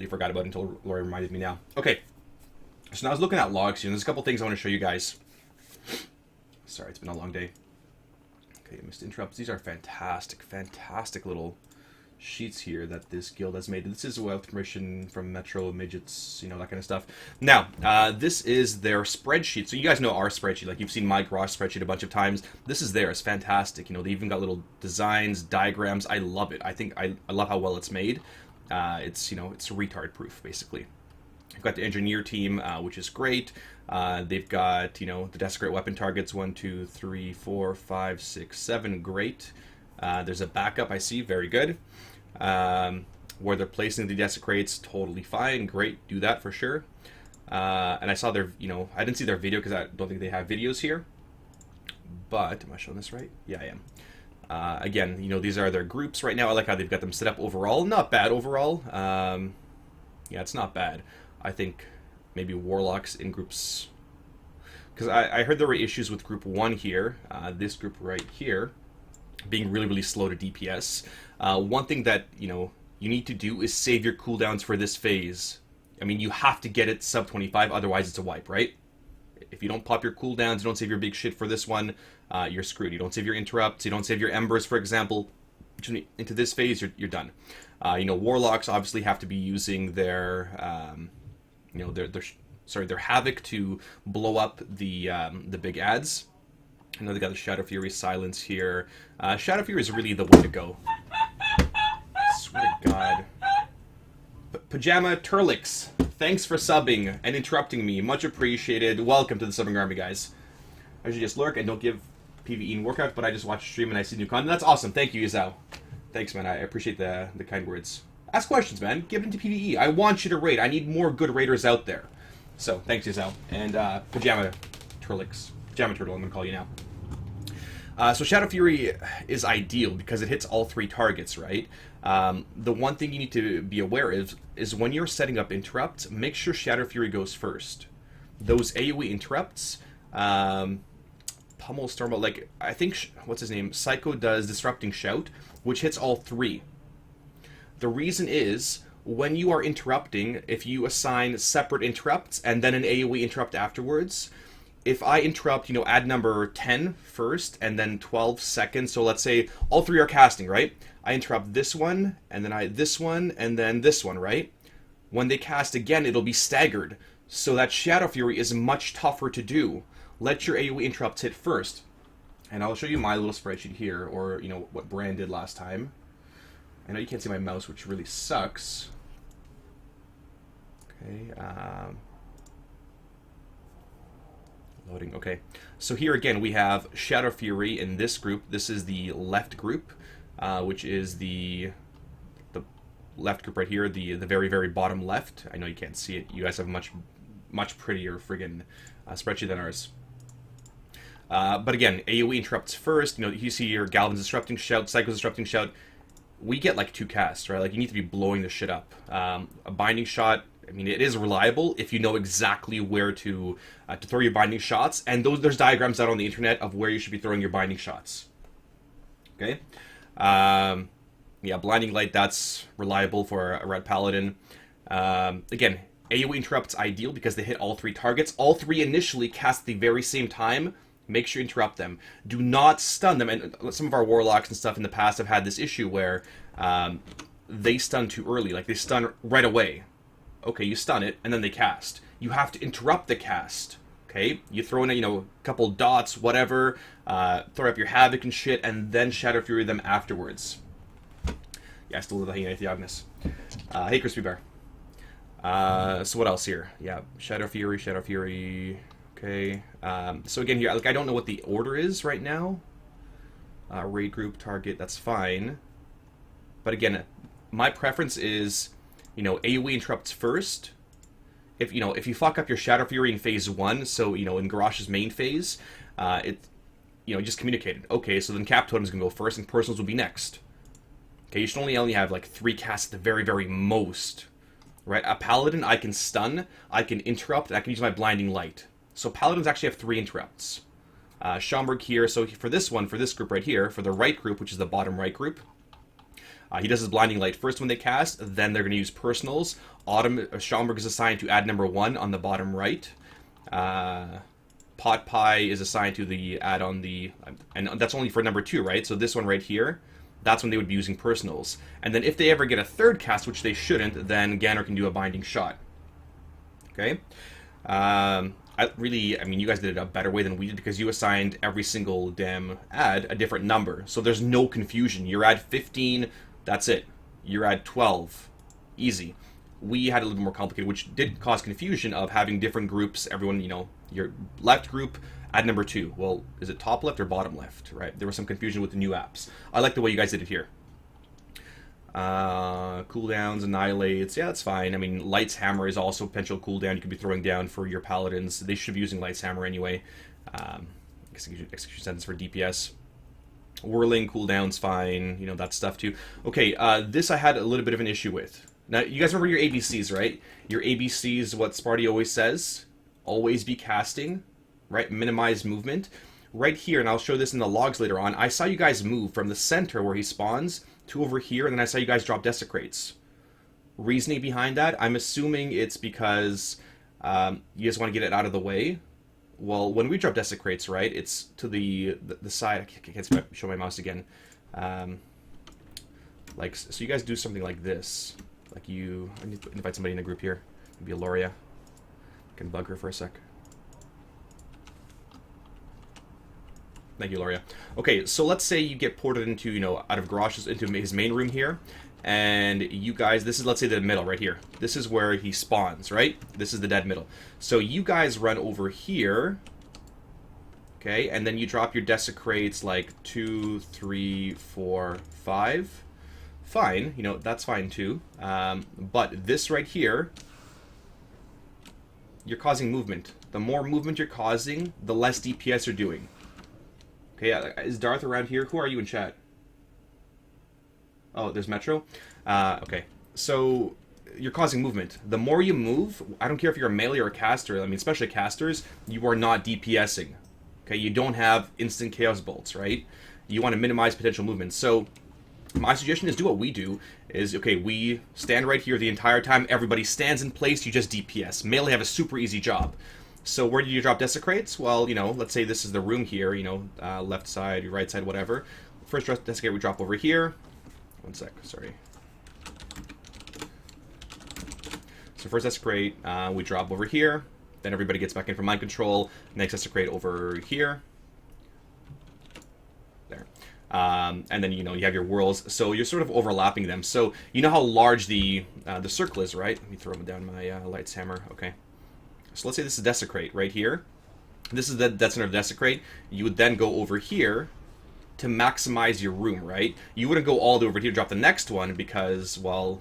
forgot about it until Laura reminded me now. Okay, so now I was looking at logs here, and there's a couple things I want to show you guys. Sorry, it's been a long day. Okay, missed interrupts. These are fantastic, fantastic little sheets here that this guild has made. This is with permission from Metro, Midgets, you know, that kind of stuff. Now, this is their spreadsheet. So you guys know our spreadsheet. Like, you've seen my Garrosh spreadsheet a bunch of times. This is theirs. Fantastic. You know, they even got little designs, diagrams. I love it. I think I love how well it's made. It's, you know, it's retard proof, basically. You've got the engineer team, which is great. They've got, you know, the desecrate weapon targets, 1, 2, 3, 4, 5, 6, 7. Great. There's a backup, I see. Very good. Where they're placing the desecrates, totally fine. Great. Do that for sure. And I saw their, you know, I didn't see their video because I don't think they have videos here. But, am I showing this right? Yeah, I am. Again, you know, these are their groups right now. I like how they've got them set up overall. Not bad overall. Yeah, it's not bad. I think maybe Warlocks in groups... Because I heard there were issues with group 1 here. This group right here being really, really slow to DPS. One thing that, you know, you need to do is save your cooldowns for this phase. I mean, you have to get it sub 25, otherwise it's a wipe, right? If you don't pop your cooldowns, you don't save your big shit for this one, you're screwed. You don't save your interrupts, you don't save your embers, for example. Into this phase, you're done. You know, Warlocks obviously have to be using their, you know, their Havoc to blow up the big ads. I know they got the Shadow Fury silence here. Shadow Fury is really the way to go. I swear to God. Pajama Turlix, thanks for subbing and interrupting me. Much appreciated. Welcome to the Subbing Army, guys. I usually just lurk and don't give PvE and workout, but I just watch stream and I see new content. That's awesome. Thank you, Izao. Thanks, man. I appreciate the kind words. Ask questions, man. Give it into PvE. I want you to raid. I need more good raiders out there. So, thanks, Izao. And Pajama Turlix. Pajama Turtle, I'm going to call you now. So Shadow Fury is ideal because it hits all 3 targets, right? The one thing you need to be aware of is when you're setting up interrupts, make sure Shadow Fury goes first. Those AoE interrupts, Pummel Storm, like, I think, what's his name? Psycho does Disrupting Shout, which hits all 3. The reason is, when you are interrupting, if you assign separate interrupts and then an AoE interrupt afterwards, if I interrupt, you know, add number 10 first and then 12 seconds, so let's say all 3 are casting, right? I interrupt this one, and then this one, and then this one, right? When they cast again, it'll be staggered. So that Shadow Fury is much tougher to do. Let your AoE interrupts hit first. And I'll show you my little spreadsheet here, or, you know, what Brand did last time. I know you can't see my mouse, which really sucks. Okay, loading, okay. So here again, we have Shadow Fury in this group. This is the left group, which is the left group right here, the very, very bottom left. I know you can't see it. You guys have a much prettier friggin' spreadsheet than ours. But again, AoE interrupts first. You know, you see your Galvin's Disrupting Shout, Psycho's Disrupting Shout. We get like 2 casts, right? Like, you need to be blowing the shit up. A Binding Shot, I mean, it is reliable if you know exactly where to throw your binding shots, and there's diagrams out on the internet of where you should be throwing your binding shots. Okay? Yeah, Blinding Light, that's reliable for a Red Paladin. Again, AoE interrupts ideal because they hit all 3 targets. All 3 initially cast at the very same time. Make sure you interrupt them. Do not stun them. And some of our Warlocks and stuff in the past have had this issue where they stun too early. Like, they stun right away. Okay, you stun it, and then they cast. You have to interrupt the cast, okay? You throw in, you know, a couple dots, whatever, throw up your Havoc and shit, and then Shadow Fury them afterwards. Yeah, I still love the Hyena Theognis. Hey, Crispy Bear. So what else here? Yeah, Shadow Fury, okay. So again here, like, I don't know what the order is right now. Raid group, target, that's fine. But again, my preference is, you know, AoE interrupts first. If you fuck up your Shadow Fury in phase 1, so, you know, in Garrosh's main phase, you know, just communicated. Okay, so then Cap Totem's gonna go first, and Personals will be next. Okay, you should only have like 3 casts at the very, very most. Right? A Paladin, I can stun, I can interrupt, and I can use my Blinding Light. So Paladins actually have 3 interrupts. Schomburg here, so for this one, for this group right here, for the right group, which is the bottom right group, He does his blinding light first when they cast, then they're going to use personals. Schaumburg is assigned to ad number 1 on the bottom right. Pot Pie is assigned to the ad on the... And that's only for number 2, right? So this one right here, that's when they would be using personals. And then if they ever get a third cast, which they shouldn't, then Ganner can do a binding shot. Okay? You guys did it a better way than we did because you assigned every single damn ad a different number. So there's no confusion. You're at 15, that's it. You're at 12. Easy. We had a little more complicated, which did cause confusion of having different groups. Everyone, your left group, ad number 2. Well, is it top left or bottom left, right? There was some confusion with the new apps. I like the way you guys did it here. Cooldowns, annihilates, yeah, that's fine. I mean, Light's Hammer is also a potential cooldown you could be throwing down for your paladins. They should be using Light's Hammer anyway. Execution sentence for DPS. Whirling, cooldown's fine, that stuff too. Okay, this I had a little bit of an issue with. Now, you guys remember your ABCs, right? Your ABCs, what Sparty always says, always be casting, right? Minimize movement. Right here, and I'll show this in the logs later on, I saw you guys move from the center where he spawns to over here, and then I saw you guys drop Desecrates. Reasoning behind that, I'm assuming it's because you just want to get it out of the way. Well, when we drop Desecrates, right, it's to the side. I can't show my mouse again. So you guys do something like this. I need to invite somebody in the group here. Maybe Aloria. I can bug her for a sec. Thank you, Loria. Okay, so let's say you get ported into, out of Garrosh's, into his main room here, and you guys, this is, let's say, the middle right here. This is where he spawns, right? This is the dead middle. So you guys run over here, okay, and then you drop your Desecrates like 2, 3, 4, 5. Fine, that's fine too. But this right here, you're causing movement. The more movement you're causing, the less DPS you're doing. Okay, is Darth around here? Who are you in chat? Oh, there's Metro? Okay, so you're causing movement. The more you move, I don't care if you're a melee or a caster, especially casters, you are not DPSing. Okay, you don't have instant Chaos Bolts, right? You want to minimize potential movement. So my suggestion is do what we do, is, okay, we stand right here the entire time, everybody stands in place, you just DPS. Melee have a super easy job. So where do you drop Desecrates? Well, let's say this is the room here, left side, right side, whatever. First Desecrate we drop over here. One sec, sorry. So first Desecrate we drop over here. Then everybody gets back in for Mind Control. Next Desecrate over here. There. And then, you have your whirls. So you're sort of overlapping them. So you know how large the circle is, right? Let me throw down my Light's Hammer. Okay. So let's say this is Desecrate right here. This is the dead center of Desecrate. You would then go over here to maximize your room, right? You wouldn't go all the way over here to drop the next one because, well,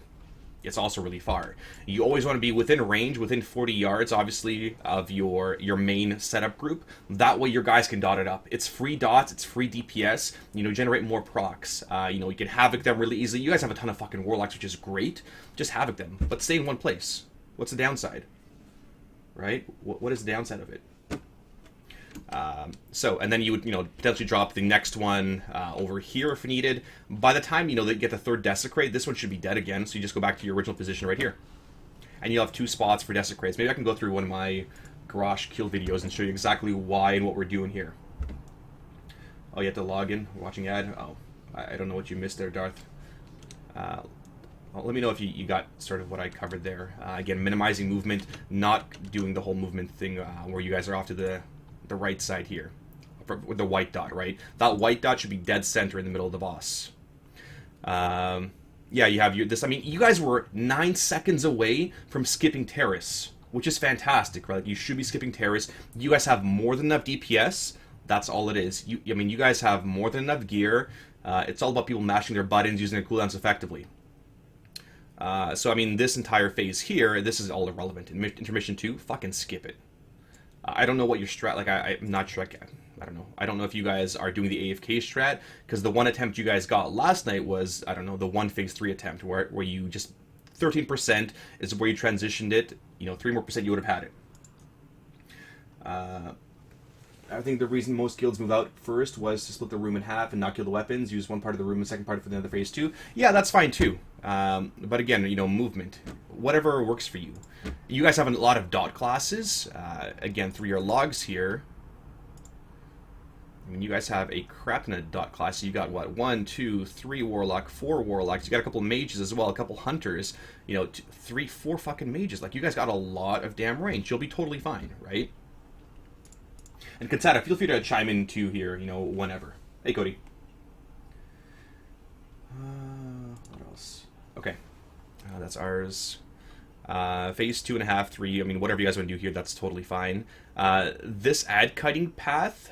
it's also really far. You always want to be within range, within 40 yards, obviously, of your main setup group. That way your guys can dot it up. It's free dots, it's free DPS, generate more procs. You can Havoc them really easily. You guys have a ton of fucking Warlocks, which is great. Just Havoc them, but stay in one place. What's the downside? Right? What is the downside of it? And then you would, potentially drop the next one over here if needed. By the time, they get the third Desecrate, this one should be dead again, so you just go back to your original position right here. And you'll have 2 spots for Desecrates. Maybe I can go through one of my Garrosh kill videos and show you exactly why and what we're doing here. Oh, you have to log in? We're watching ad? Oh, I don't know what you missed there, Darth. Well, let me know if you got sort of what I covered there. Again, minimizing movement, not doing the whole movement thing where you guys are off to the right side here. With the white dot, right? That white dot should be dead center in the middle of the boss. Yeah, you have this. You guys were 9 seconds away from skipping Terrace, which is fantastic, right? You should be skipping Terrace. You guys have more than enough DPS. That's all it is. You guys have more than enough gear. It's all about people mashing their buttons, using their cooldowns effectively. So, this entire phase here, this is all irrelevant. Intermission 2, fucking skip it. I don't know what your strat, I'm not sure, I don't know. I don't know if you guys are doing the AFK strat, because the one attempt you guys got last night was, I don't know, the one phase 3 attempt, where you just, 13% is where you transitioned it, 3 more percent you would have had it. I think the reason most guilds move out first was to split the room in half and not kill the weapons, use one part of the room and second part for the other phase 2. Yeah, that's fine too. But again, you know, movement. Whatever works for you. You guys have a lot of dot classes. Again, through your logs here. I mean, you guys have a crap ton of dot classes. You got, what, 1, 2, 3 warlock, 4 warlocks. You got a couple mages as well, a couple hunters. You know, 3, 4 fucking mages. Like, you guys got a lot of damn range. You'll be totally fine, right? And Katsata, feel free to chime in too here, you know, whenever. Hey, Cody. What else? Okay. That's ours. Phase 2.5, 3, I mean, whatever you guys want to do here, that's totally fine. This ad cutting path,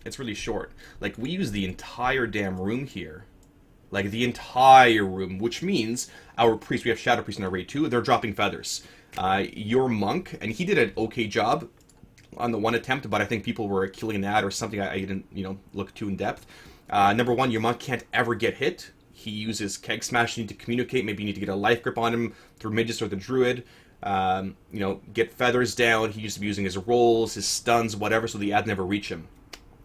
it's really short. Like, we use the entire damn room here. Like, the entire room, which means our priest, we have Shadow Priest in our raid too, they're dropping feathers. Your monk, and he did an okay job on the one attempt, but I think people were killing that or something. I didn't, you know, look too in depth. Number one, your monk can't ever get hit. He uses keg smash. You need to communicate. Maybe you need to get a life grip on him through Magus or the druid. You know, get feathers down. He used to be using his rolls, his stuns, whatever, so the ad never reach him.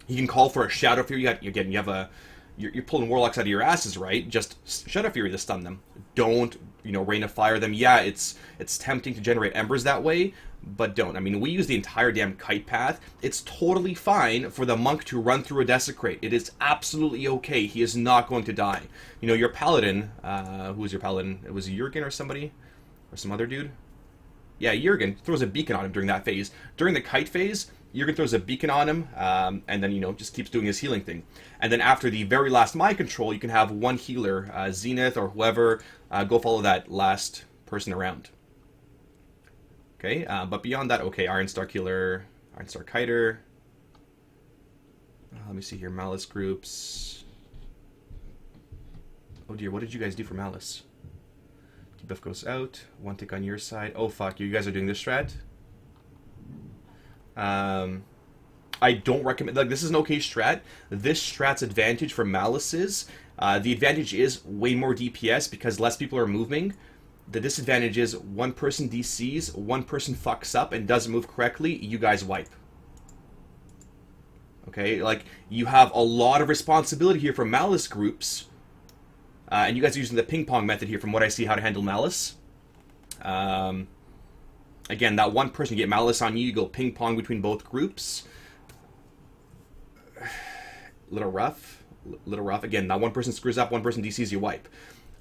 He can call for a Shadow Fury. Again, you have a... You're pulling warlocks out of your asses, right? Just Shadow Fury to stun them. Don't, you know, Rain of Fire them. Yeah, it's tempting to generate embers that way, but don't. I mean, we use the entire damn kite path. It's totally fine for the monk to run through a desecrate. It is absolutely okay. He is not going to die. You know, your paladin, who was your paladin? It was Jurgen or somebody? Or some other dude? Yeah, Jurgen throws a beacon on him during that phase. During the kite phase, Jurgen throws a beacon on him, and then, you know, just keeps doing his healing thing. And then after the very last mind control, you can have one healer, Zenith or whoever, go follow that last person around. Okay, but beyond that, okay, Iron Star Killer, Iron Star Kiter. Let me see here, Malice groups. Oh dear, what did you guys do for Malice? Debuff goes out, one tick on your side. Oh fuck, you guys are doing this strat? I don't recommend, like, this is an okay strat. This strat's advantage for Malice is, the advantage is way more DPS because less people are moving. The disadvantage is one person DCs, one person fucks up and doesn't move correctly, you guys wipe. Okay, like, you have a lot of responsibility here for Malice groups, and you guys are using the ping pong method here from what I see how to handle Malice. Again, that one person, you get Malice on you, you go ping pong between both groups. Little rough. Again, that one person screws up, one person DCs, you wipe.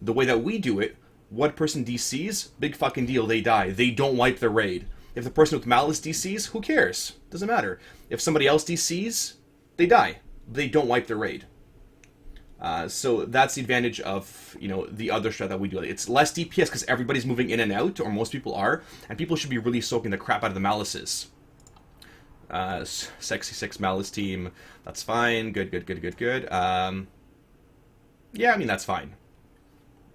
The way that we do it, one person DCs, big fucking deal, they die. They don't wipe their raid. If the person with Malice DCs, who cares? Doesn't matter. If somebody else DCs, they die. They don't wipe their raid. So that's the advantage of, you know, the other strat that we do. It's less DPS because everybody's moving in and out, or most people are, and people should be really soaking the crap out of the Malices. Sexy 6 Malice team, that's fine. Good. Yeah, I mean, that's fine.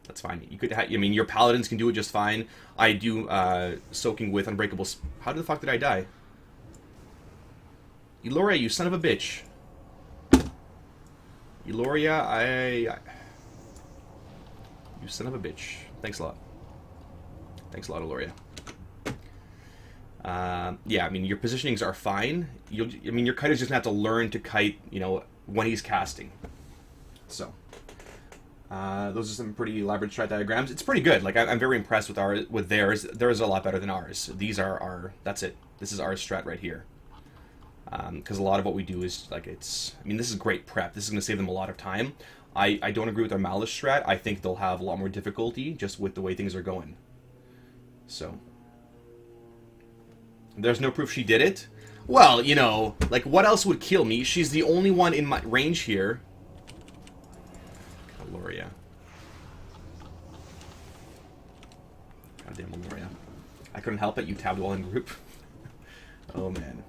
That's fine. You could, I mean, your paladins can do it just fine. I do soaking with Unbreakable. How the fuck did I die? Eloria, you son of a bitch. Eloria, you son of a bitch. Thanks a lot. Thanks a lot, Eloria. Yeah, I mean, your positionings are fine. I mean, your kiter's just gonna have to learn to kite, you know, when he's casting. So, those are some pretty elaborate strat diagrams. It's pretty good. Like, I'm very impressed with theirs. Theirs are a lot better than ours. These are our. That's it. This is our strat right here. Because a lot of what we do is, like, it's... I mean, this is great prep. This is going to save them a lot of time. I don't agree with their Malice strat. I think they'll have a lot more difficulty just with the way things are going. So. There's no proof she did it? Well, you know, like, what else would kill me? She's the only one in my range here. Aloria. Goddamn Aloria. I couldn't help it. You tabbed while in group. Oh, man.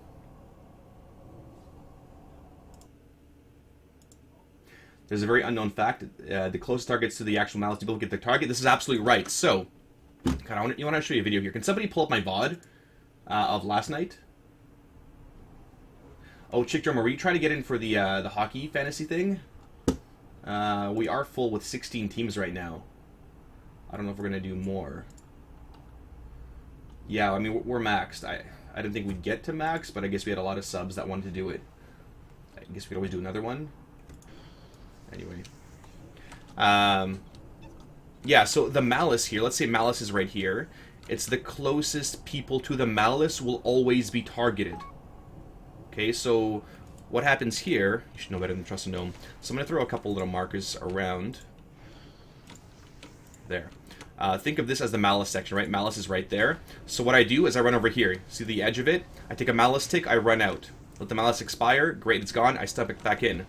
There's a very unknown fact. The closest targets to the actual Malice people get the target. This is absolutely right. So, God, I want to show you a video here. Can somebody pull up my VOD of last night? Oh, Chick Drummer, were you trying to get in for the hockey fantasy thing? We are full with 16 teams right now. I don't know if we're going to do more. Yeah, I mean, we're maxed. I didn't think we'd get to max, but I guess we had a lot of subs that wanted to do it. I guess we could always do another one. Anyway. Yeah, so the malice here, let's say malice is right here. It's the closest people to the malice will always be targeted. Okay, so what happens here, you should know better than trust a gnome. So I'm going to throw a couple little markers around. There. Think of this as the malice section, right? Malice is right there. So what I do is I run over here. See the edge of it? I take a malice tick, I run out. Let the malice expire. Great, it's gone. I step it back in.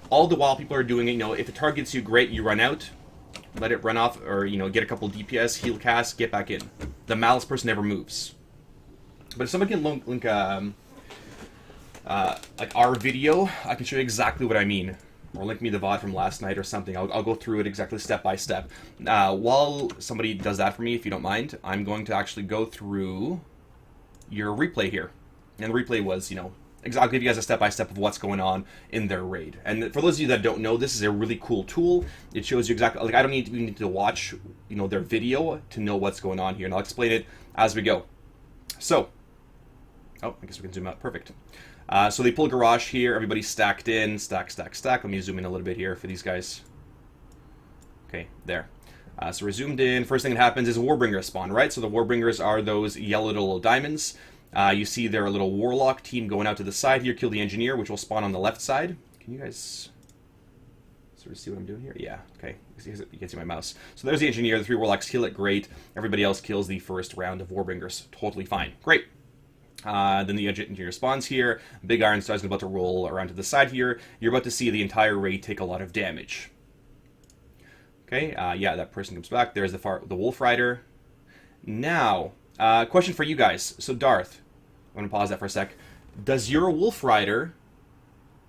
All the while people are doing it, you know, if it targets you, great, you run out. Let it run off, or, you know, get a couple DPS, heal cast, get back in. The malice person never moves. But if someone can link like our video, I can show you exactly what I mean. Or link me the VOD from last night or something. I'll go through it exactly step by step. While somebody does that for me, if you don't mind, I'm going to actually go through your replay here. And the replay was, you know, exactly give you guys a step by step of what's going on in their raid. And for those of you that don't know, this is a really cool tool. It shows you exactly, like, I don't need to watch, you know, their video to know what's going on here. And I'll explain it as we go. So, oh, I guess we can zoom out. Perfect. So they pull Garrosh here. Everybody's stacked in. Stack, stack, stack. Let me zoom in a little bit here for these guys. Okay, there. So we're zoomed in. First thing that happens is Warbringers spawn, right? So the Warbringers are those yellow little diamonds. You see their little Warlock team going out to the side here. Kill the Engineer, which will spawn on the left side. Can you guys sort of see what I'm doing here? Yeah, okay. You can see my mouse. So there's the Engineer. The 3 Warlocks kill it. Great. Everybody else kills the first round of Warbringers. Totally fine. Great. Then the Engineer spawns here. Big Iron Star's about to roll around to the side here. You're about to see the entire raid take a lot of damage. Okay, yeah, that person comes back. There's the Wolf Rider. Now, question for you guys. So, Darth, I'm going to pause that for a sec. Does your Wolf Rider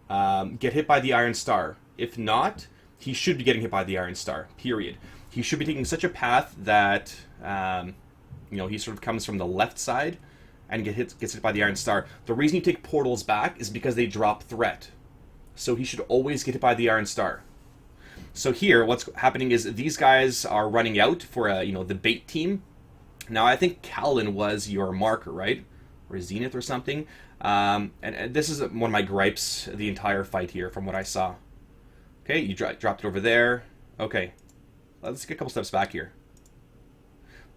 get hit by the Iron Star? If not, he should be getting hit by the Iron Star, period. He should be taking such a path that, you know, he sort of comes from the left side and gets hit by the Iron Star. The reason you take portals back is because they drop threat. So he should always get hit by the Iron Star. So here, what's happening is these guys are running out for, you know, the bait team. Now, I think Kalin was your marker, right? Or Zenith or something. And this is one of my gripes the entire fight here from what I saw. Okay, you dropped it over there. Okay, let's get a couple steps back here.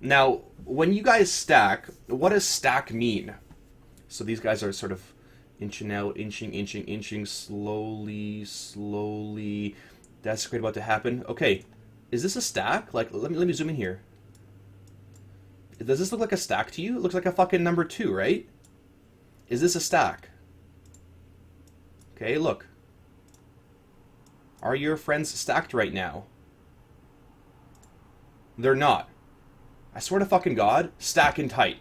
Now, when you guys stack, what does stack mean? So these guys are sort of inching out, inching, slowly. Desecrate about to happen. Okay, is this a stack? Like, let me zoom in here. Does this look like a stack to you? It looks like a fucking number 2, right? Is this a stack? Okay, look. Are your friends stacked right now? They're not. I swear to fucking God, stacking tight.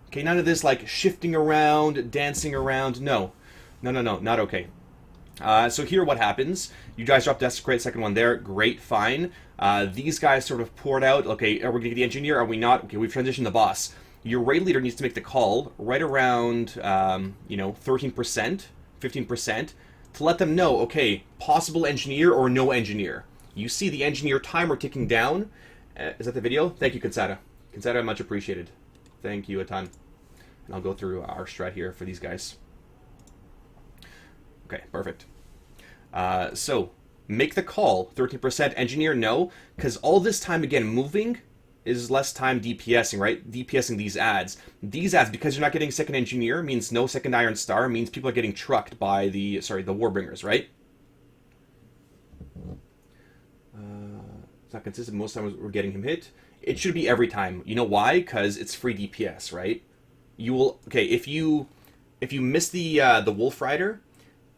Okay, none of this, like, shifting around, dancing around. No, not okay. So here what happens, you guys drop Desecrate, second one there, great, fine. These guys sort of poured out, okay, are we going to get the Engineer, are we not? Okay, we've transitioned the boss. Your raid leader needs to make the call right around, you know, 13%, 15%, to let them know, okay, possible Engineer or no Engineer. You see the Engineer timer ticking down. Is that the video? Thank you, Kinsada. Kinsada, much appreciated. Thank you a ton. And I'll go through our strat here for these guys. Okay, perfect. So, make the call. 13% Engineer, no. Because all this time, again, moving is less time DPSing, right? DPSing these ads. These ads, because you're not getting second Engineer, means no second Iron Star, means people are getting trucked by the Warbringers, right? It's not consistent. Most times we're getting him hit. It should be every time. You know why? Because it's free DPS, right? You will... Okay, if you miss the Wolf Rider...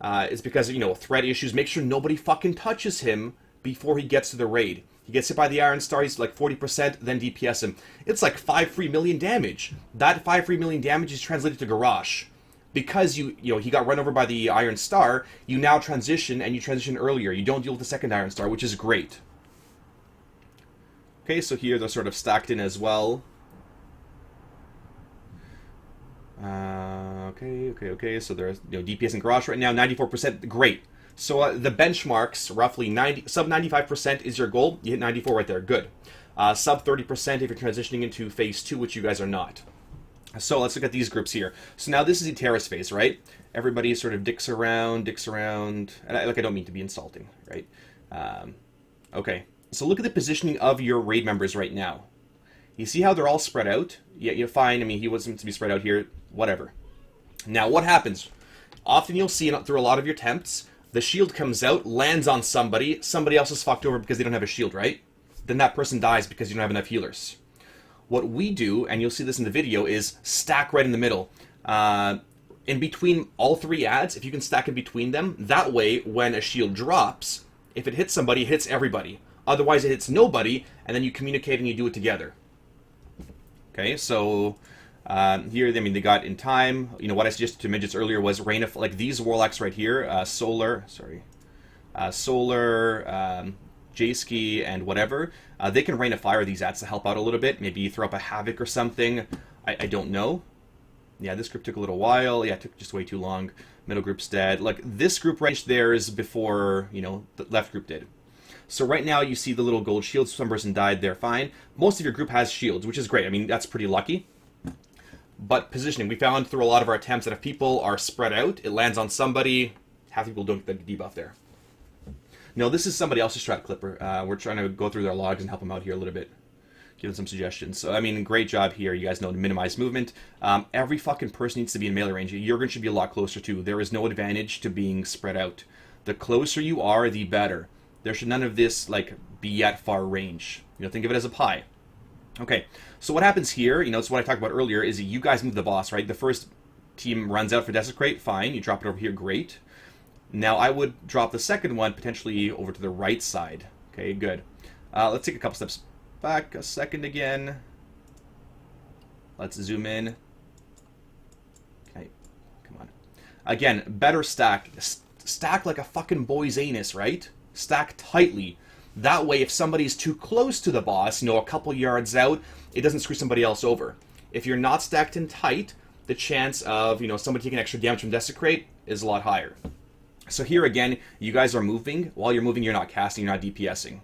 it's because, you know, threat issues. Make sure nobody fucking touches him before he gets to the raid. He gets hit by the Iron Star, he's like 40%, then DPS him. It's like 5 free million damage. That 5 free million damage is translated to Garrosh. Because you know, he got run over by the Iron Star, you now transition, and you transition earlier. You don't deal with the second Iron Star, which is great. Okay, so here they're sort of stacked in as well. Okay. So there's, you know, DPS and Garrosh right now, 94%. Great. So the benchmarks, roughly 90, sub 95% is your goal. You hit 94 right there. Good. Sub 30% if you're transitioning into phase 2, which you guys are not. So let's look at these groups here. So now this is the terrace phase, right? Everybody sort of dicks around. And I don't mean to be insulting, right? Okay. So look at the positioning of your raid members right now. You see how they're all spread out? Yeah, you're fine. I mean, he wasn't to be spread out here. Whatever. Now, what happens? Often you'll see through a lot of your attempts, the shield comes out, lands on somebody else is fucked over because they don't have a shield, right? Then that person dies because you don't have enough healers. What we do, and you'll see this in the video, is stack right in the middle. In between all 3 ads, if you can stack in between them, that way, when a shield drops, if it hits somebody, it hits everybody. Otherwise, it hits nobody, and then you communicate and you do it together. Okay, so here, I mean, they got in time. You know, what I suggested to midgets earlier was rain of, like these warlocks right here, Solar, J-Ski, and whatever. They can rain of fire these ads to help out a little bit. Maybe throw up a Havoc or something. I don't know. Yeah, this group took a little while. Yeah, it took just way too long. Middle group's dead. Like, this group right theirs before, you know, the left group did. So right now you see the little gold shields. Some person died there, fine. Most of your group has shields, which is great. I mean, that's pretty lucky. But positioning, we found through a lot of our attempts that if people are spread out, it lands on somebody. Half people don't get the debuff there. No, this is somebody else's strat clipper. We're trying to go through their logs and help them out here a little bit. Give them some suggestions. So, I mean, great job here. You guys know to minimize movement. Every fucking person needs to be in melee range. Your gun should be a lot closer too. There is no advantage to being spread out. The closer you are, the better. There should none of this, like, be at far range. You know, think of it as a pie. Okay, so what happens here, you know, it's what I talked about earlier, is you guys move the boss, right? The first team runs out for Desecrate, fine. You drop it over here, great. Now, I would drop the second one potentially over to the right side. Okay, good. Let's take a couple steps back a second again. Let's zoom in. Okay, come on. Again, better stack. Stack like a fucking boy's anus, right? Stack tightly. That way, if somebody's too close to the boss, you know, a couple yards out, it doesn't screw somebody else over. If you're not stacked in tight, the chance of, you know, somebody taking extra damage from Desecrate is a lot higher. So here again, you guys are moving. While you're moving, you're not casting, you're not DPSing.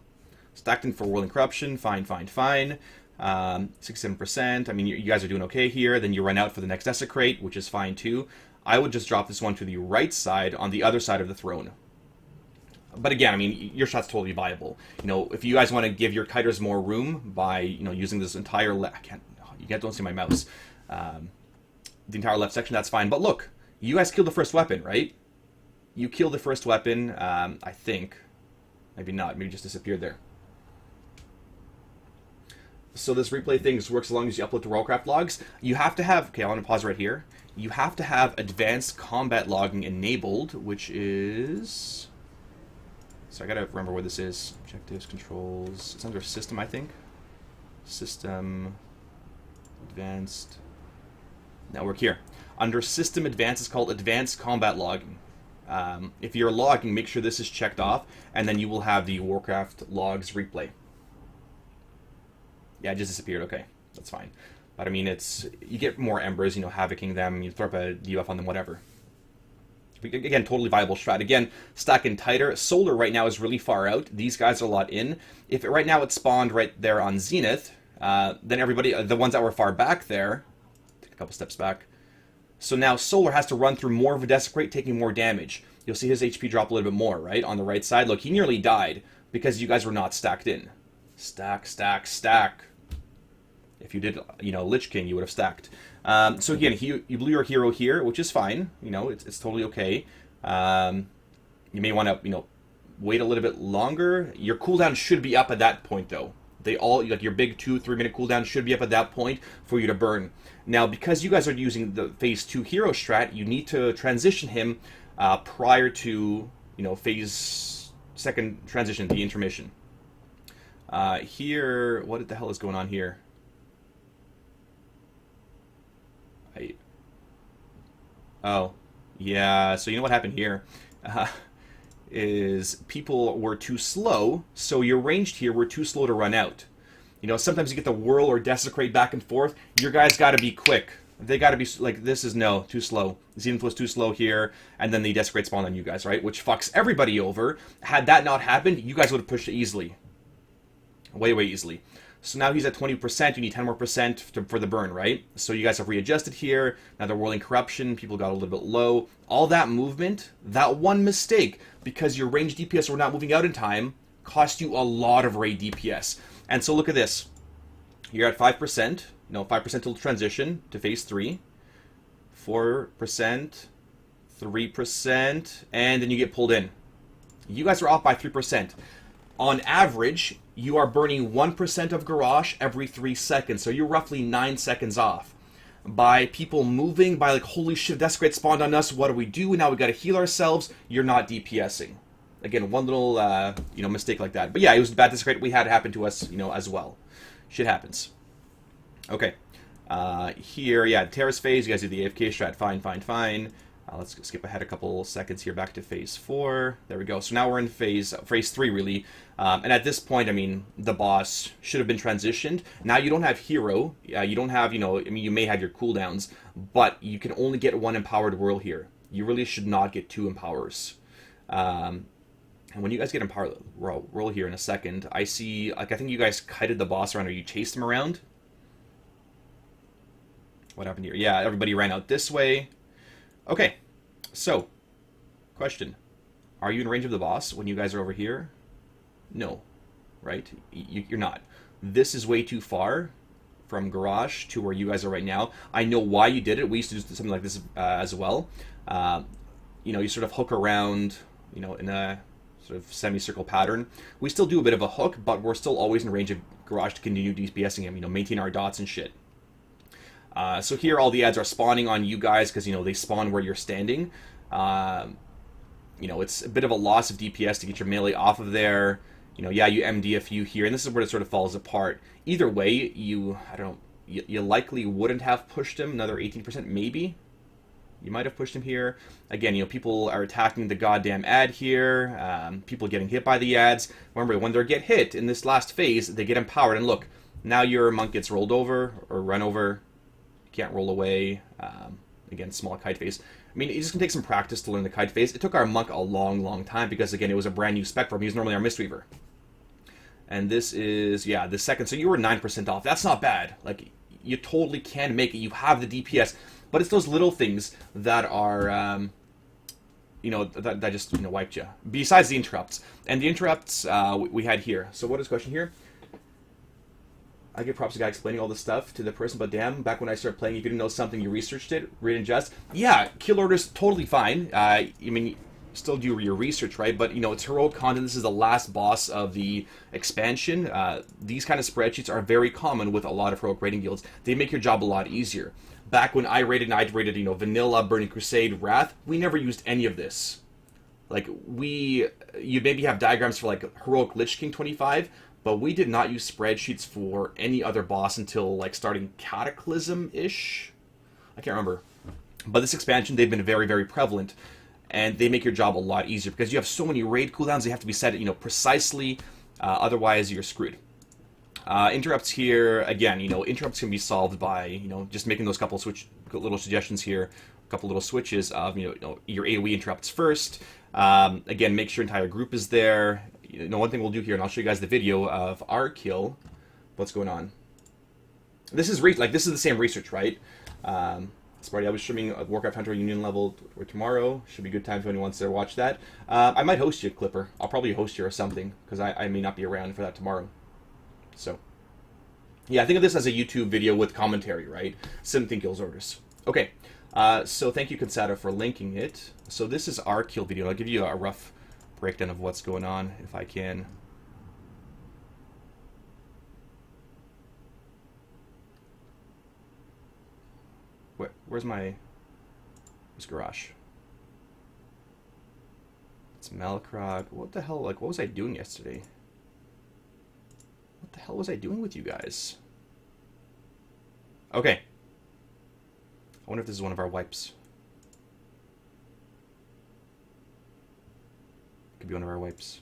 Stacked in for Whirling Corruption, fine. 67%, I mean, you guys are doing okay here. Then you run out for the next Desecrate, which is fine too. I would just drop this one to the right side on the other side of the throne. But again, I mean, your shot's totally viable. You know, if you guys want to give your kiters more room by, you know, using this entire don't see my mouse. The entire left section, that's fine. But look, you guys killed the first weapon, right? You killed the first weapon, I think. Maybe not, maybe just disappeared there. So this replay thing works as long as you upload to Worldcraft logs. You have to have, okay, I want to pause right here. You have to have advanced combat logging enabled, which is... So I gotta remember where this is. Objectives, controls. It's under system, I think. System, advanced, network here. Under system advanced, it's called advanced combat logging. If you're logging, make sure this is checked off, and then you will have the Warcraft logs replay. Yeah, it just disappeared. Okay, that's fine. But I mean, you get more embers, you know, havocing them. You throw up a debuff on them, whatever. Again, totally viable strat. Again, stacking tighter. Solar right now is really far out. These guys are a lot in. If right now it spawned right there on Zenith, then everybody, the ones that were far back there, take a couple steps back. So now Solar has to run through more of a Desecrate, taking more damage. You'll see his HP drop a little bit more, right? On the right side. Look, he nearly died because you guys were not stacked in. Stack, stack, stack. If you did, you know, Lich King, you would have stacked. So again, you blew your hero here, which is fine. You know, it's totally okay. You may want to, you know, wait a little bit longer. Your cooldown should be up at that point, though. They all, like your big 2-3 minute cooldown should be up at that point for you to burn. Now, because you guys are using the phase 2 hero strat, you need to transition him prior to, you know, phase 2nd transition, the intermission. Here, what the hell is going on here? Oh, yeah, so you know what happened here? Is people were too slow, so your ranged here were too slow to run out. You know, sometimes you get the whirl or desecrate back and forth. Your guys got to be quick. They got to be, like, this is, no, too slow. Zenith was too slow here, and then the Desecrate spawned on you guys, right? Which fucks everybody over. Had that not happened, you guys would have pushed it easily. Way, way easily. So now he's at 20%, you need 10 more percent for the burn, right? So you guys have readjusted here, now they're whirling corruption, people got a little bit low. All that movement, that one mistake, because your range DPS were not moving out in time, cost you a lot of raid DPS. And so look at this. You're at 5%, no, 5% till transition to phase 3, 4%, 3%, and then you get pulled in. You guys are off by 3%. On average, you are burning 1% of Garrosh every 3 seconds, so you're roughly 9 seconds off. By people moving, by like, holy shit, Desecrate spawned on us, what do we do? Now we gotta heal ourselves. You're not DPSing. Again, one little, mistake like that. But yeah, it was bad Desecrate. We had it happen to us, as well. Shit happens. Okay. Here, yeah, Terrace phase, you guys do the AFK strat. Fine, fine, fine. Let's skip ahead a couple seconds here back to phase 4. There we go. So now we're in phase 3, really. And at this point, I mean, the boss should have been transitioned. Now you don't have hero. You don't have, you may have your cooldowns, but you can only get 1 empowered whirl here. You really should not get 2 empowers. And when you guys get empowered whirl here in a second, I see, like, I think you guys kited the boss around, or you chased him around. What happened here? Yeah, everybody ran out this way. Okay, so, question. Are you in range of the boss when you guys are over here? No, right? You're not. This is way too far from Garrosh to where you guys are right now. I know why you did it. We used to do something like this as well. You sort of hook around, in a sort of semicircle pattern. We still do a bit of a hook, but we're still always in range of Garrosh to continue DPSing him, maintain our dots and shit. So here all the ads are spawning on you guys because, they spawn where you're standing. It's a bit of a loss of DPS to get your melee off of there. Yeah, you MD a few here, and this is where it sort of falls apart. Either way, you likely wouldn't have pushed him. Another 18%, maybe. You might have pushed him here. Again, people are attacking the goddamn ad here. People getting hit by the ads. Remember, when they get hit in this last phase, they get empowered. And look, now your monk gets rolled over or run over. Can't roll away. Again, small kite phase. I mean, it's just going to take some practice to learn the kite phase. It took our monk a long, long time because, again, it was a brand new spec for him. He's normally our Mistweaver. And this is, yeah, the second. So you were 9% off. That's not bad. Like, you totally can make it. You have the DPS. But it's those little things that are, that just, wiped you. Besides the interrupts. And the interrupts we had here. So what is the question here? I give props to the guy explaining all this stuff to the person, but damn, back when I started playing, if you didn't know something, you researched it, read and just. Yeah, kill order's totally fine. Still do your research, right? But, it's heroic content. This is the last boss of the expansion. These kind of spreadsheets are very common with a lot of heroic raiding guilds. They make your job a lot easier. Back when I raided, Vanilla, Burning Crusade, Wrath, we never used any of this. Like, you maybe have diagrams for, like, Heroic Lich King 25, but we did not use spreadsheets for any other boss until, like, starting Cataclysm-ish? I can't remember. But this expansion, they've been very, very prevalent, and they make your job a lot easier, because you have so many raid cooldowns, they have to be set, precisely, otherwise you're screwed. Interrupts here, again, interrupts can be solved by, just making those couple little suggestions here, a couple little switches of, your AoE interrupts first. Again, make sure your entire group is there. One thing we'll do here, and I'll show you guys the video of our kill. What's going on? This is this is the same research, right? Sparty, I'll be streaming a Warcraft Hunter Union level tomorrow. Should be a good time if anyone wants to watch that. I might host you, Clipper. I'll probably host you or something, because I may not be around for that tomorrow. So, yeah, think of this as a YouTube video with commentary, right? Synthing kills orders. Okay, so thank you, Consata, for linking it. So this is our kill video. I'll give you a rough breakdown of what's going on, if I can. Where's Garrosh? It's Malkrog. What the hell? Like, what was I doing yesterday? What the hell was I doing with you guys? Okay. I wonder if this is one of our wipes. Could be one of our wipes.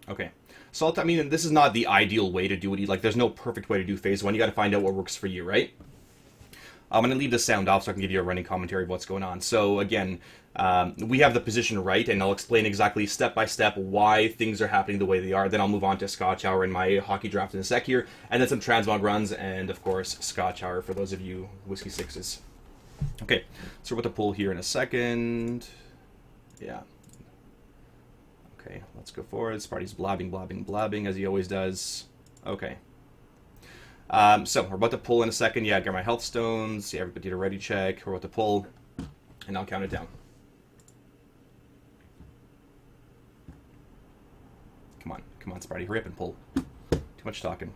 Okay. So, I mean, this is not the ideal way to do it. Like, there's no perfect way to do phase 1. You got to find out what works for you, right? I'm going to leave the sound off so I can give you a running commentary of what's going on. So, again, we have the position right, and I'll explain exactly step by step why things are happening the way they are. Then I'll move on to Scotch Hour and my hockey draft in a sec here, and then some transmog runs, and, of course, Scotch Hour for those of you Whiskey Sixes. Okay, so we're about to pull here in a second. Yeah. Okay, let's go forward. Sparty's blabbing as he always does. Okay. So we're about to pull in a second. Yeah, get my health stones. Yeah, everybody did a ready check. We're about to pull, and I'll count it down. Come on, Sparty, hurry up and pull. Too much talking.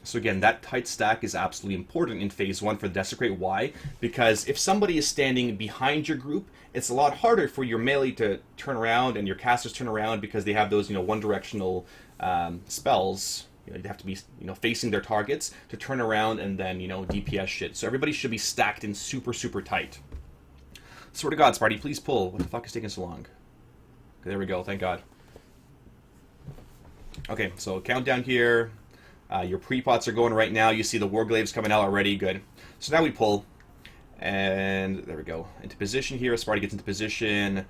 So again, that tight stack is absolutely important in phase 1 for the Desecrate. Why? Because if somebody is standing behind your group, it's a lot harder for your melee to turn around and your casters turn around because they have those, one-directional spells. You have to be, facing their targets to turn around and then, DPS shit. So everybody should be stacked in super, super tight. Swear to God, Sparty, please pull. What the fuck is taking so long? Okay, there we go. Thank God. Okay, so countdown here. Your pre-pots are going right now. You see the Warglaives coming out already. Good. So now we pull. And there we go. Into position here. Sparty gets into position.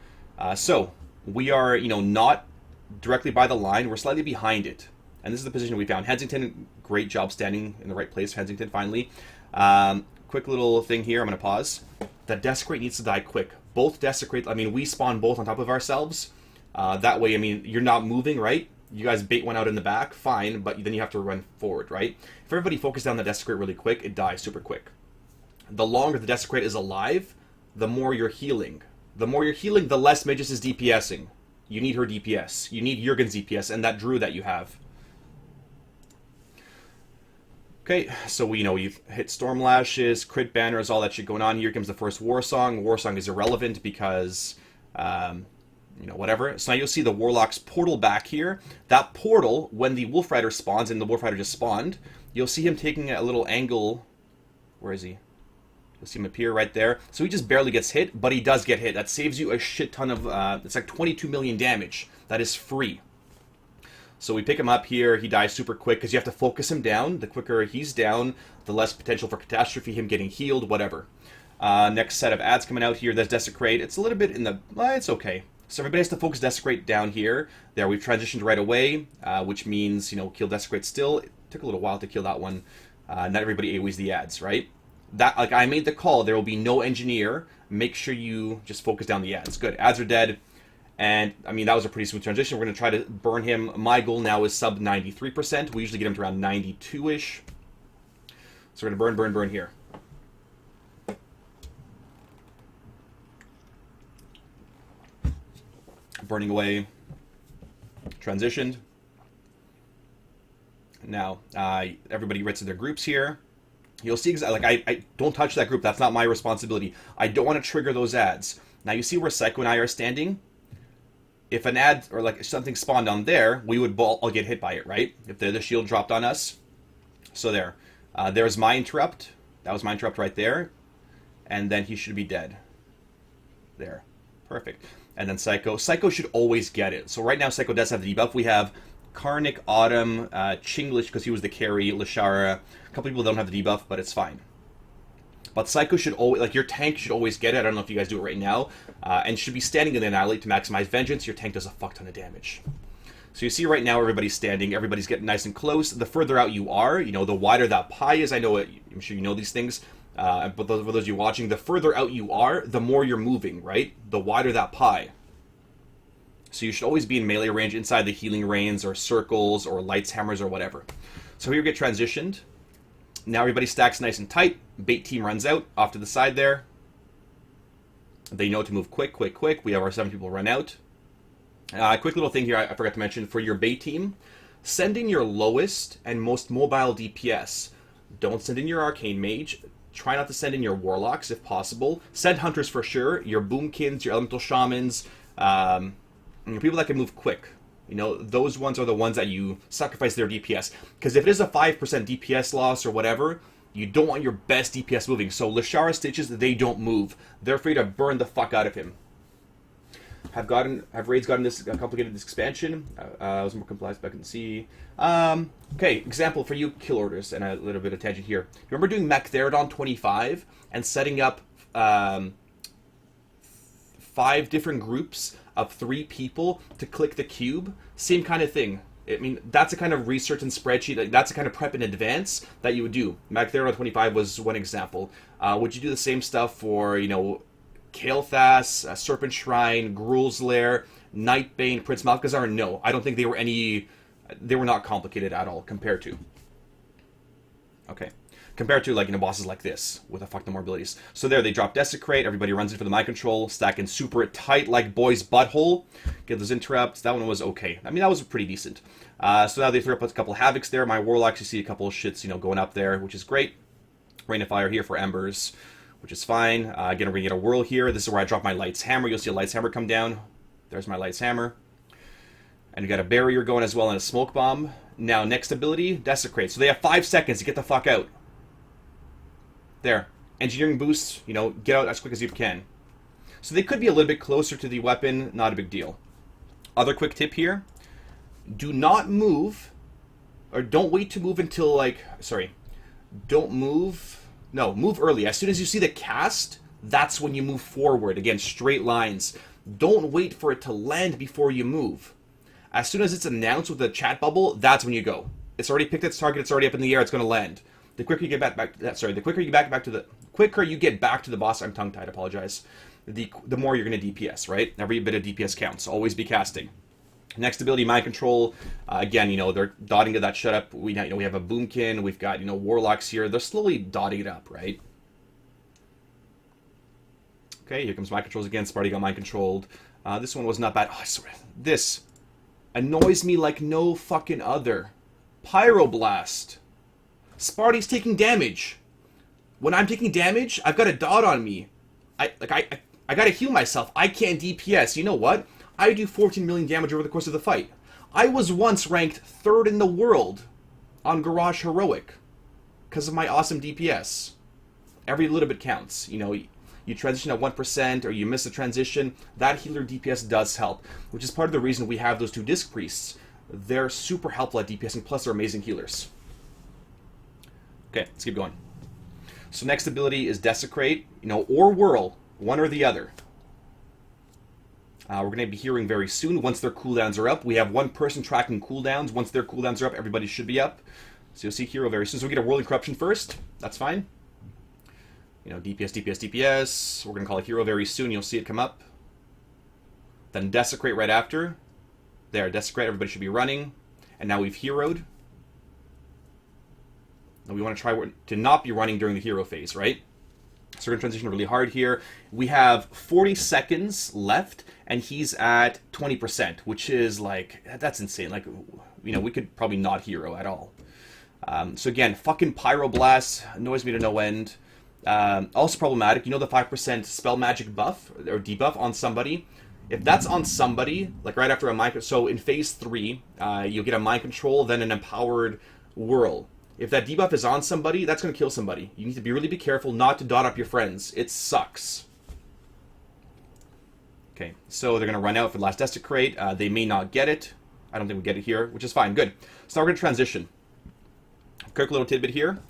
So we are, not directly by the line. We're slightly behind it. And this is the position we found. Hensington, great job standing in the right place. Hensington, finally. Quick little thing here. I'm going to pause. The Desecrate needs to die quick. Both Desecrate, we spawn both on top of ourselves. That way, you're not moving, right? You guys bait one out in the back, fine, but then you have to run forward, right? If everybody focuses down the Desecrate really quick, it dies super quick. The longer the Desecrate is alive, the more you're healing. The more you're healing, the less Magus is DPSing. You need her DPS. You need Jurgen's DPS and that Druid that you have. Okay, so we've hit Storm Lashes, Crit Banners, all that shit going on. Here comes the first War Song. War Song is irrelevant because... whatever. So now you'll see the Warlock's portal back here. That portal, when the Wolf Rider spawns, and the Wolf Rider just spawned, you'll see him taking a little angle. Where is he? You'll see him appear right there. So he just barely gets hit, but he does get hit. That saves you a shit ton of, it's like 22 million damage. That is free. So we pick him up here. He dies super quick because you have to focus him down. The quicker he's down, the less potential for catastrophe, him getting healed, whatever. Next set of ads coming out here. That's Desecrate. It's a little bit in the... it's okay. So everybody has to focus Desecrate down here. There, we've transitioned right away, which means, kill Desecrate still. It took a little while to kill that one. Not everybody AoEs the ads, right? I made the call. There will be no engineer. Make sure you just focus down the ads. Good. Ads are dead. And, that was a pretty smooth transition. We're going to try to burn him. My goal now is sub 93%. We usually get him to around 92-ish. So we're going to burn here. Burning away. Transitioned. Now, everybody gets to their groups here. You'll see, I don't touch that group. That's not my responsibility. I don't want to trigger those ads. Now, you see where Psycho and I are standing? If an ad or something spawned on there, we would all get hit by it, right? If the shield dropped on us. So there. There's my interrupt. That was my interrupt right there. And then he should be dead. There. Perfect. And then Psycho. Psycho should always get it. So right now, Psycho does have the debuff. We have Karnik, Autumn, Chinglish, because he was the carry, Lashara. A couple people don't have the debuff, but it's fine. But Psycho should always, your tank should always get it. I don't know if you guys do it right now. And should be standing in the Annihilate to maximize Vengeance. Your tank does a fuck ton of damage. So you see right now, everybody's standing. Everybody's getting nice and close. The further out you are, the wider that pie is. I know it. I'm sure you know these things. But for those of you watching, the further out you are, the more you're moving, right? The wider that pie. So you should always be in melee range inside the healing reins or circles or lights, hammers, or whatever. So here we get transitioned. Now everybody stacks nice and tight. Bait team runs out off to the side there. They know to move quick. We have our 7 people run out. Quick little thing here I forgot to mention. For your bait team, send in your lowest and most mobile DPS. Don't send in your Arcane Mage. Try not to send in your Warlocks if possible. Send Hunters for sure. Your Boomkins, your Elemental Shamans, people that can move quick. Those ones are the ones that you sacrifice their DPS. Because if it is a 5% DPS loss or whatever, you don't want your best DPS moving. So Lashara Stitches, they don't move. They're free to burn the fuck out of him. have raids gotten this complicated this expansion? I was more complex back in the sea. Okay, example for you, kill orders, and a little bit of tangent here. Remember doing Mechtherodon 25 and setting up 5 different groups of 3 people to click the cube? Same kind of thing. I mean, that's a kind of research and spreadsheet. That's a kind of prep in advance that you would do. Mechtherodon 25 was one example. Would you do the same stuff for, you know, Kael'thas, Serpent Shrine, Gruul's Lair, Nightbane, Prince Malchezaar? No, I don't think they were not complicated at all compared to. Okay. Compared to, like, you know, bosses like this with a fuck no more abilities. So there, they drop Desecrate, everybody runs in for the mind control, stack in super tight like boy's butthole, get those interrupts. That one was okay. I mean, that was pretty decent. So now they throw up a couple of Havocs there. My Warlocks, you see a couple of shits, you know, going up there, which is great. Rain of Fire here for Embers, which is fine. Again, we're going to get a Whirl here. This is where I drop my Light's Hammer. You'll see a Light's Hammer come down. There's my Light's Hammer. And you got a Barrier going as well and a Smoke Bomb. Now, next ability, Desecrate. So they have 5 seconds to get the fuck out. There. Engineering boost, you know, get out as quick as you can. So they could be a little bit closer to the weapon, not a big deal. Other quick tip here. Do not move, or don't wait to move until, like, sorry. Don't move, no, move early. As soon as you see the cast, that's when you move forward. Again, straight lines. Don't wait for it to land before you move. As soon as it's announced with the chat bubble, that's when you go. It's already picked its target, it's already up in the air, it's going to land. The quicker you get the quicker you get back to the boss, I'm tongue-tied, apologize. The more you're going to DPS, right? Every bit of DPS counts. Always be casting. Next ability, Mind Control. Again, you know, they're dotting to that shut up. We have a Boomkin. We've got, you know, Warlocks here. They're slowly dotting it up, right? Okay, here comes Mind Controls again. Sparty got Mind Controlled. This one was not bad. Oh, I swear. This annoys me like no fucking other. Pyroblast. Sparty's taking damage. When I'm taking damage, I've got a dot on me. I gotta heal myself. I can't DPS. You know what? I do 14 million damage over the course of the fight. I was once ranked 3rd in the world on Garrosh Heroic because of my awesome DPS. Every little bit counts. You know, you transition at 1% or you miss a transition, that healer DPS does help, which is part of the reason we have those 2 Disc Priests. They're super helpful at DPSing, plus they're amazing healers. Okay, let's keep going. So next ability is Desecrate, you know, or Whirl, one or the other. We're going to be hearing very soon once their cooldowns are up. We have one person tracking cooldowns. Once their cooldowns are up, everybody should be up. So you'll see Hero very soon. So we get a Whirling Corruption first. That's fine. You know, DPS, DPS, DPS. We're going to call it Hero very soon. You'll see it come up. Then Desecrate right after. There, Desecrate. Everybody should be running. And now we've Heroed. And we want to try to not be running during the hero phase, right? So we're going to transition really hard here. We have 40 seconds left, and he's at 20%, which is like, that's insane. Like, you know, we could probably not hero at all. So again, fucking Pyroblast annoys me to no end. Also problematic, you know the 5% spell magic buff, or debuff on somebody? If that's on somebody, like right after a mind... So in phase 3, you'll get a mind control, then an empowered whirl. If that debuff is on somebody, that's going to kill somebody. You need to really be careful not to dot up your friends. It sucks. Okay, so they're going to run out for the last Desecrate. They may not get it. I don't think we get it here, which is fine. Good. So now we're going to transition. Quick little tidbit here.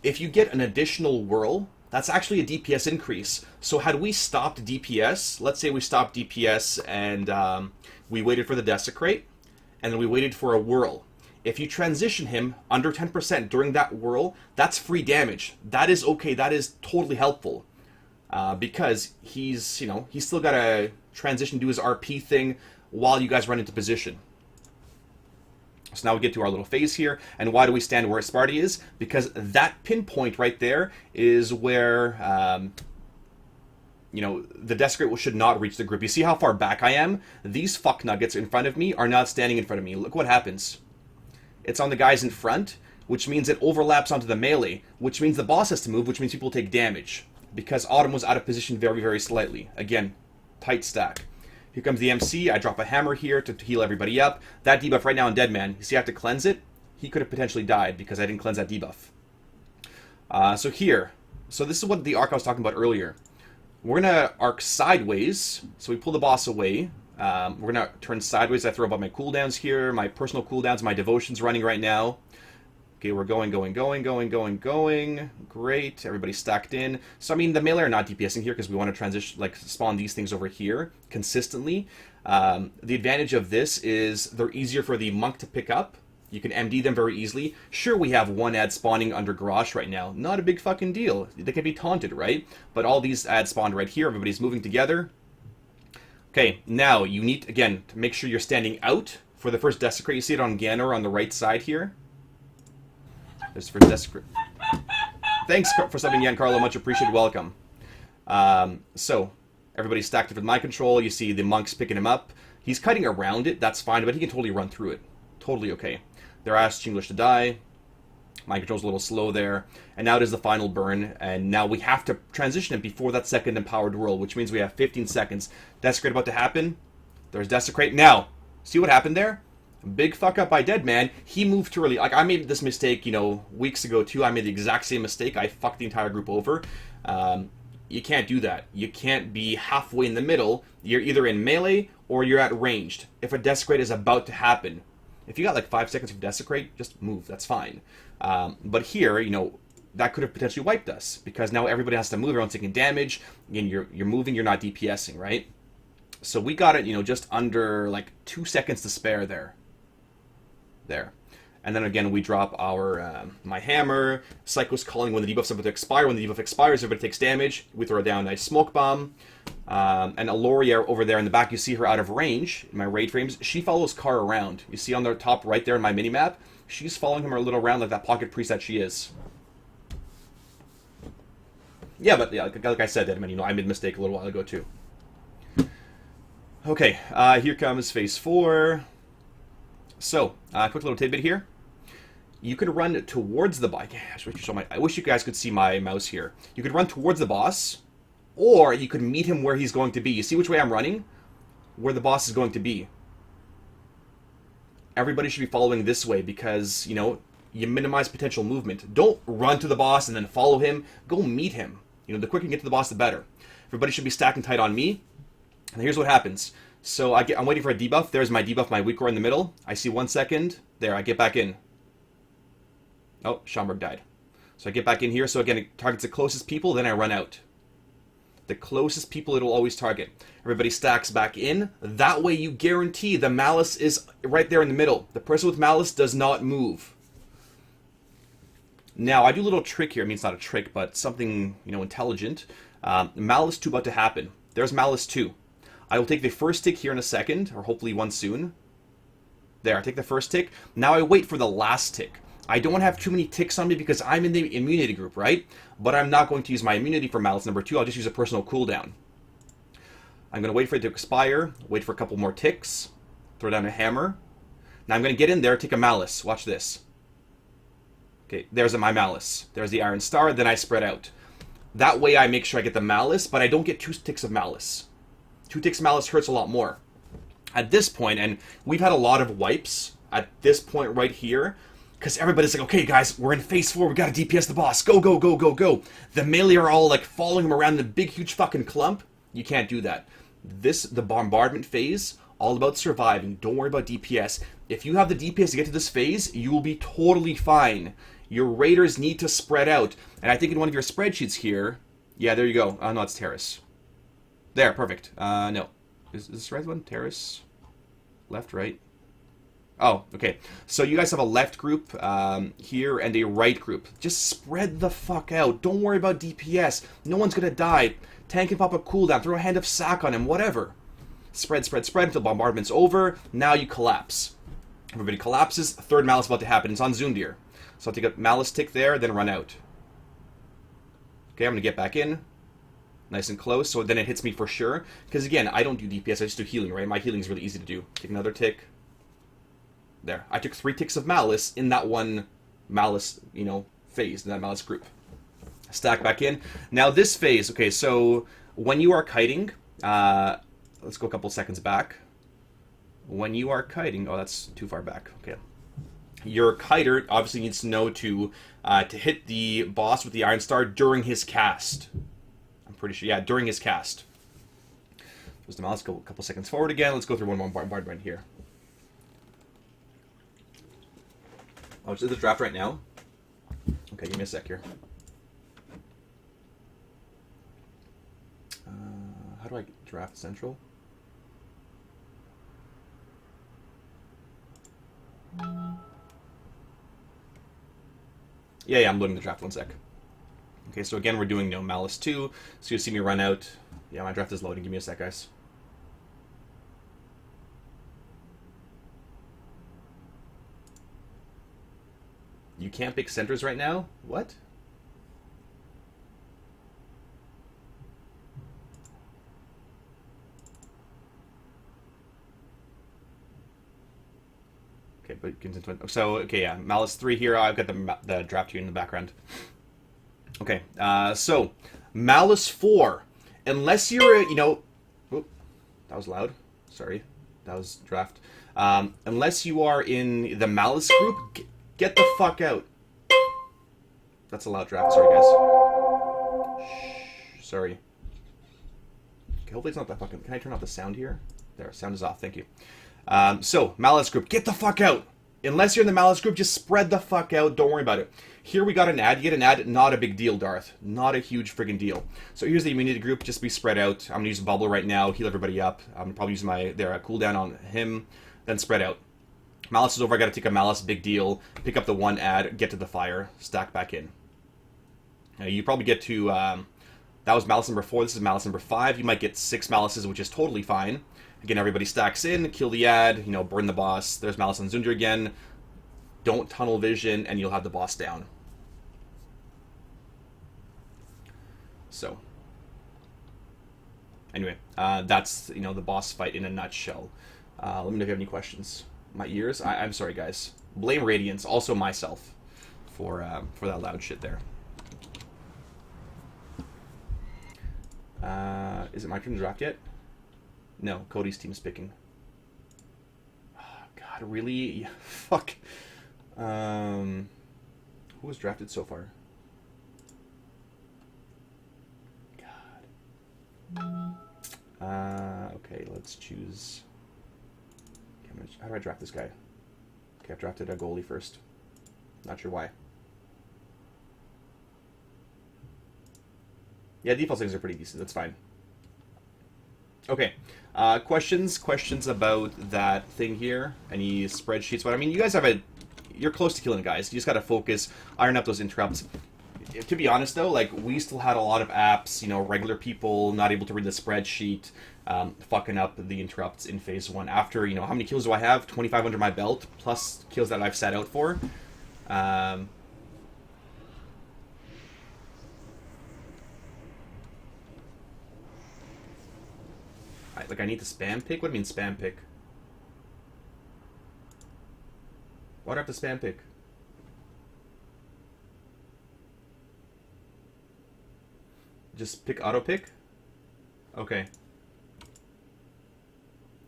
If you get an additional whirl, that's actually a DPS increase. So had we stopped DPS, let's say we stopped DPS and we waited for the Desecrate, and then we waited for a whirl. If you transition him under 10% during that whirl, that's free damage. That is okay. That is totally helpful. Because he's still got to transition, do his RP thing while you guys run into position. So now we get to our little phase here. And why do we stand where Sparty is? Because that pinpoint right there is where, the Desecrate should not reach the grip. You see how far back I am? These fuck nuggets in front of me are not standing in front of me. Look what happens. It's on the guys in front, which means it overlaps onto the melee, which means the boss has to move, which means people take damage. Because Autumn was out of position very, very slightly. Again, tight stack. Here comes the MC. I drop a hammer here to heal everybody up. That debuff right now on Deadman, you see I have to cleanse it? He could have potentially died because I didn't cleanse that debuff. So this is what the arc I was talking about earlier. We're going to arc sideways. So we pull the boss away. We're going to turn sideways. I throw about my cooldowns here, my personal cooldowns, my devotions running right now. Okay, we're going. Great. Everybody's stacked in. So, I mean, the melee are not DPSing here because we want to transition, like, spawn these things over here consistently. The advantage of this is they're easier for the monk to pick up. You can MD them very easily. Sure, we have one ad spawning under Garrosh right now. Not a big fucking deal. They can be taunted, right? But all these ads spawned right here. Everybody's moving together. Okay, now you need, again, to make sure you're standing out for the first Desecrate. You see it on Ganor on the right side here. There's the first Desecrate. Thanks for subbing, Giancarlo. Much appreciated. Welcome. So, everybody's stacked with mind control. You see the monks picking him up. He's cutting around it. That's fine, but he can totally run through it. Totally okay. They're asked English to die. Mind control's a little slow there. And now it is the final burn. And now we have to transition it before that second empowered whirl, which means we have 15 seconds. Desecrate about to happen. There's Desecrate. Now, see what happened there? Big fuck up by Deadman. He moved too early. Like, I made this mistake, you know, weeks ago too. I made the exact same mistake. I fucked the entire group over. You can't do that. You can't be halfway in the middle. You're either in melee or you're at ranged. If a Desecrate is about to happen, if you got like 5 seconds to Desecrate, just move. That's fine. But here, you know, that could have potentially wiped us because now everybody has to move. Everyone's taking damage. And you're moving. You're not DPSing, right? So we got it, you know, just under like 2 seconds to spare there. There. And then again, we drop our my hammer. Psycho's calling when the debuff's about to expire. When the debuff expires, everybody takes damage. We throw down a smoke bomb. And Aloria over there in the back, you see her out of range in my raid frames. She follows Carr around. You see on the top right there in my minimap, she's following him a little around like that pocket priest that she is. Yeah, but yeah, like I said, Edmund, you know, I made a mistake a little while ago too. Okay, here comes phase 4. So, quick little tidbit here. You could run towards the boss. I wish you guys could see my mouse here. You could run towards the boss, or you could meet him where he's going to be. You see which way I'm running? Where the boss is going to be. Everybody should be following this way because, you know, you minimize potential movement. Don't run to the boss and then follow him. Go meet him. You know, the quicker you get to the boss, the better. Everybody should be stacking tight on me. And here's what happens. So I'm waiting for a debuff. There's my debuff, my weak core in the middle. I see 1 second. There, I get back in. Oh, Schomburg died. So I get back in here. So again, it targets the closest people, then I run out. The closest people it'll always target. Everybody stacks back in. That way you guarantee the Malice is right there in the middle. The person with Malice does not move. Now, I do a little trick here. I mean, it's not a trick, but something, you know, intelligent. Malice 2 about to happen. There's Malice 2. I will take the first tick here in a second, or hopefully one soon. There, I take the first tick. Now I wait for the last tick. I don't have too many ticks on me because I'm in the immunity group, right? But I'm not going to use my immunity for Malice number 2. I'll just use a personal cooldown. I'm going to wait for it to expire, wait for a couple more ticks, throw down a hammer. Now I'm going to get in there, take a Malice. Watch this. Okay, there's my Malice. There's the Iron Star, then I spread out. That way I make sure I get the Malice, but I don't get 2 ticks of Malice. 2 ticks of Malice hurts a lot more. At this point, and we've had a lot of wipes at this point right here, because everybody's like, okay guys, we're in phase 4, we gotta DPS the boss, go, go, go, go, go. The melee are all like following him around in a big, huge fucking clump. You can't do that. The bombardment phase, all about surviving. Don't worry about DPS. If you have the DPS to get to this phase, you will be totally fine. Your raiders need to spread out. And I think in one of your spreadsheets here, yeah, there you go. No, it's Terrace. There, perfect. No. Is this the right one? Terrace? Left, right? Oh, okay. So you guys have a left group here and a right group. Just spread the fuck out. Don't worry about DPS. No one's gonna die. Tank can pop a cooldown. Throw a hand of sack on him. Whatever. Spread, spread, spread until bombardment's over. Now you collapse. Everybody collapses. Third Malice about to happen. It's on Zundir. So I'll take a Malice tick there, then run out. Okay, I'm gonna get back in. Nice and close, so then it hits me for sure. Because again, I don't do DPS, I just do healing, right? My healing is really easy to do. Take another tick. There. I took 3 ticks of Malice in that one Malice, you know, phase, in that Malice group. Stack back in. Now this phase, okay, so when you are kiting, let's go a couple seconds back. When you are kiting, oh, that's too far back, okay. Your kiter obviously needs to know to hit the boss with the Iron Star during his cast. I'm pretty sure, yeah, during his cast. Wisdom Malice, go a couple seconds forward again. Let's go through one more bombardment here. Oh, is it the draft right now? Okay, give me a sec here. How do I draft Central? Yeah, I'm loading the draft, one sec. Okay, so again, we're doing Malice 2. So you'll see me run out. Yeah, my draft is loading. Give me a sec, guys. You can't pick centers right now? What? Okay, but so okay, yeah, Malice 3 here. I've got the draft here in the background. Okay, so Malice 4, unless you're that was loud. Sorry, that was draft. Unless you are in the Malice group, get the fuck out. That's a loud draft. Sorry, guys. Shh, sorry. Okay, hopefully it's not that fucking. Can I turn off the sound here? There, sound is off. Thank you. So, Malice group, get the fuck out. Unless you're in the Malice group, just spread the fuck out. Don't worry about it. Here we got an ad. You get an ad. Not a big deal, Darth. Not a huge friggin' deal. So here's the immunity group. Just be spread out. I'm going to use a bubble right now. Heal everybody up. I'm going to probably use my cooldown on him. Then spread out. Malice is over. I got to take a Malice. Big deal. Pick up the one ad. Get to the fire. Stack back in. You probably get to... that was Malice number 4. This is Malice number 5. You might get 6 Malices, which is totally fine. Again, everybody stacks in, kill the ad, burn the boss. There's Malice and Zunder again. Don't tunnel vision, and you'll have the boss down. So, anyway, that's the boss fight in a nutshell. Let me know if you have any questions. My ears? I'm sorry, guys. Blame Radiance, also myself, for that loud shit there. Is it my turn to draft yet? No, Cody's team's picking. Oh, God, really? Fuck. Who was drafted so far? God. Okay, let's choose... Okay, how do I draft this guy? Okay, I've drafted a goalie first. Not sure why. Yeah, default settings are pretty decent. That's fine. Okay. Questions about that thing here? Any spreadsheets? But I mean, you guys have you're close to killing guys. You just got to focus, iron up those interrupts. To be honest, though, like, we still had a lot of apps, regular people not able to read the spreadsheet, fucking up the interrupts in phase 1. After, how many kills do I have? 25 under my belt, plus kills that I've sat out for. I need to spam pick? What do you mean spam pick? Why do I have to spam pick? Just pick auto pick? Okay.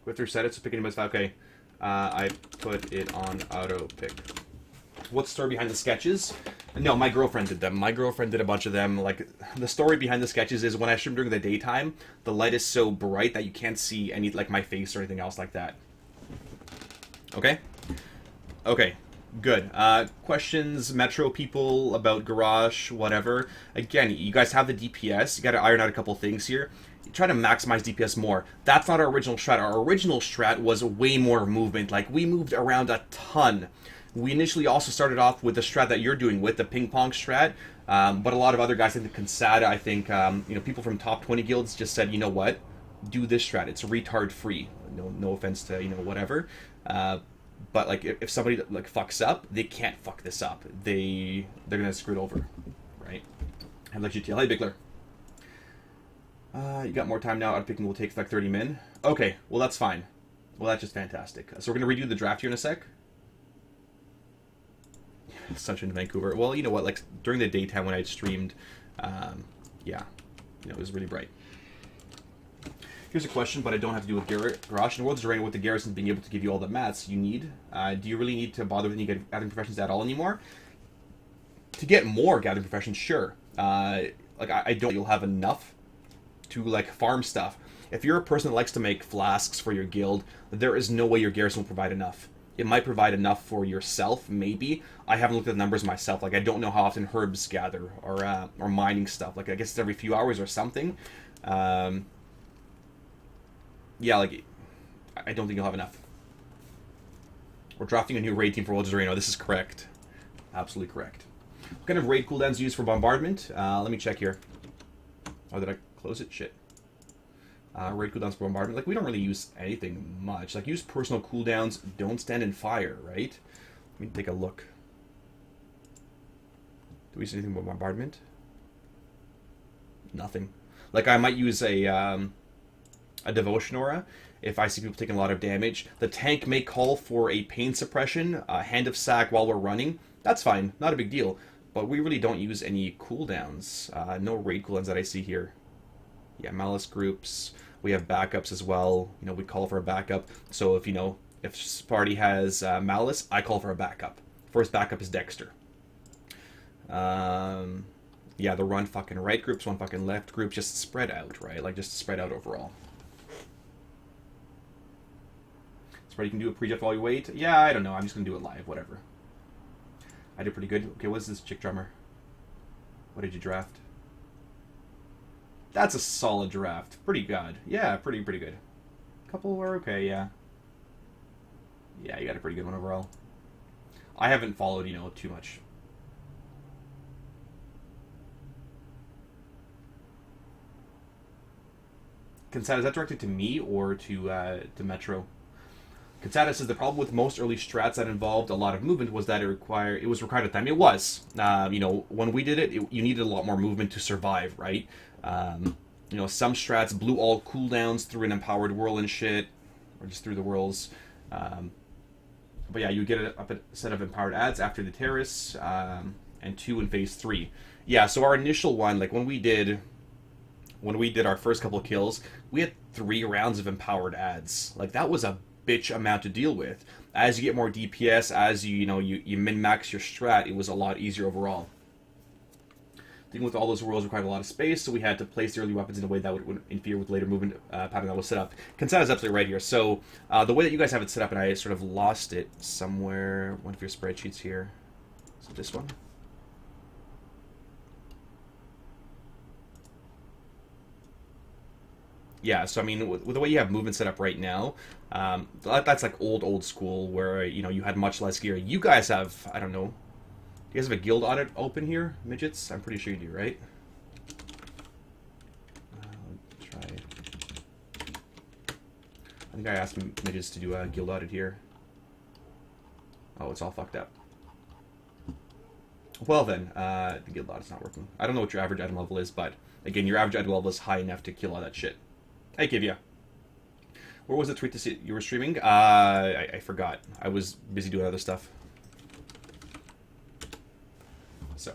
Go through settings to pick anybody's file. Okay. I put it on auto pick. What's the story behind the sketches? No, my girlfriend did them. My girlfriend did a bunch of them. Like, the story behind the sketches is when I stream during the daytime, the light is so bright that you can't see any, like, my face or anything else like that. Okay? Okay. Good. Questions, Metro people, about Garrosh, whatever. Again, you guys have the DPS. You gotta iron out a couple things here. You try to maximize DPS more. That's not our original strat. Our original strat was way more movement. Like, we moved around a ton. We initially also started off with the strat that you're doing with, the ping pong strat, but a lot of other guys in the Consada, I think, people from top 20 guilds just said, you know what, do this strat. It's retard free. No offense to, whatever. But, like, if somebody, like, fucks up, they can't fuck this up. They're gonna screw it over, right? Have like GTL. Hey, Bigler. You got more time now. Out picking will take like 30 min. Okay, well, that's fine. Well, that's just fantastic. So we're gonna redo the draft here in a sec. Sunshine in Vancouver. Well, you know what? Like, during the daytime when I streamed, yeah, it was really bright. Here's a question, but I don't have to do with Garrosh. In Worlds Arena, with the Garrison being able to give you all the mats you need, do you really need to bother with any gathering professions at all anymore? To get more gathering professions, sure. Like, I don't. You'll have enough to, like, farm stuff. If you're a person that likes to make flasks for your guild, there is no way your garrison will provide enough. It might provide enough for yourself, maybe. I haven't looked at the numbers myself. Like, I don't know how often herbs gather or mining stuff. Like, I guess it's every few hours or something. Yeah, like, I don't think you'll have enough. We're drafting a new raid team for World Reno. This is correct. Absolutely correct. What kind of raid cooldowns used for bombardment? Let me check here. Oh, did I close it? Shit. Raid cooldowns for bombardment. Like, we don't really use anything much. Like, use personal cooldowns. Don't stand in fire, right? Let me take a look. Do we use anything for bombardment? Nothing. Like, I might use a devotion aura if I see people taking a lot of damage. The tank may call for a pain suppression, a hand of sack while we're running. That's fine. Not a big deal. But we really don't use any cooldowns. No raid cooldowns that I see here. Yeah, malice groups. We have backups as well. You know, we call for a backup. So if, you know, if Sparty has malice, I call for a backup. First backup is Dexter. Yeah, the run fucking right groups, one fucking left group. Just spread out, right? Like, just spread out overall. Sparty can do a pre-draft while you wait. Yeah, I don't know. I'm just going to do it live. Whatever. I did pretty good. Okay, what's this chick drummer? What did you draft? That's a solid draft. Pretty good. Yeah, pretty good. Couple were okay, yeah. Yeah, you got a pretty good one overall. I haven't followed, you know, too much. Consat, is that directed to me or to Metro? Consata says the problem with most early strats that involved a lot of movement was that it was required at the time. It was. You know, when we did it, you needed a lot more movement to survive, right? You know, some strats blew all cooldowns through an empowered whirl and shit, or just through the whirls. But yeah, you get a set of empowered adds after the terrace, and 2 in phase 3. Yeah, so our initial one, like when we did our first couple of kills, we had 3 rounds of empowered adds. Like, that was a bitch amount to deal with. As you get more DPS, as you min-max your strat, it was a lot easier overall. Dealing with all those worlds required a lot of space, so we had to place the early weapons in a way that would interfere with later movement pattern that was set up. Consat is absolutely right here. So the way that you guys have it set up, and I sort of lost it somewhere, one of your spreadsheets here. So this one. Yeah, so I mean, with the way you have movement set up right now, that's like old school, where, you know, you had much less gear. You guys have, I don't know, you guys have a guild audit open here, midgets? I'm pretty sure you do, right? Let's try. I think I asked midgets to do a guild audit here. Oh, it's all fucked up. Well then, the guild audit's not working. I don't know what your average item level is, but again, your average item level is high enough to kill all that shit. I give you. Where was the tweet to see you were streaming? I forgot. I was busy doing other stuff. So.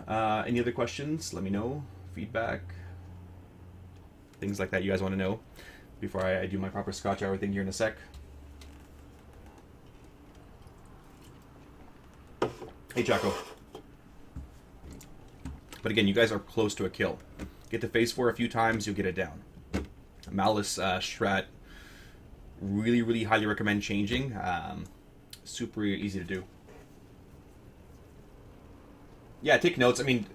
Any other questions? Let me know. Feedback. Things like that you guys want to know before I do my proper Scotch hour thing here in a sec. Hey, Chaco. But again, you guys are close to a kill. Get to phase 4 a few times, you'll get it down. Malice strat, really highly recommend changing. Super easy to do. Yeah, take notes. I mean,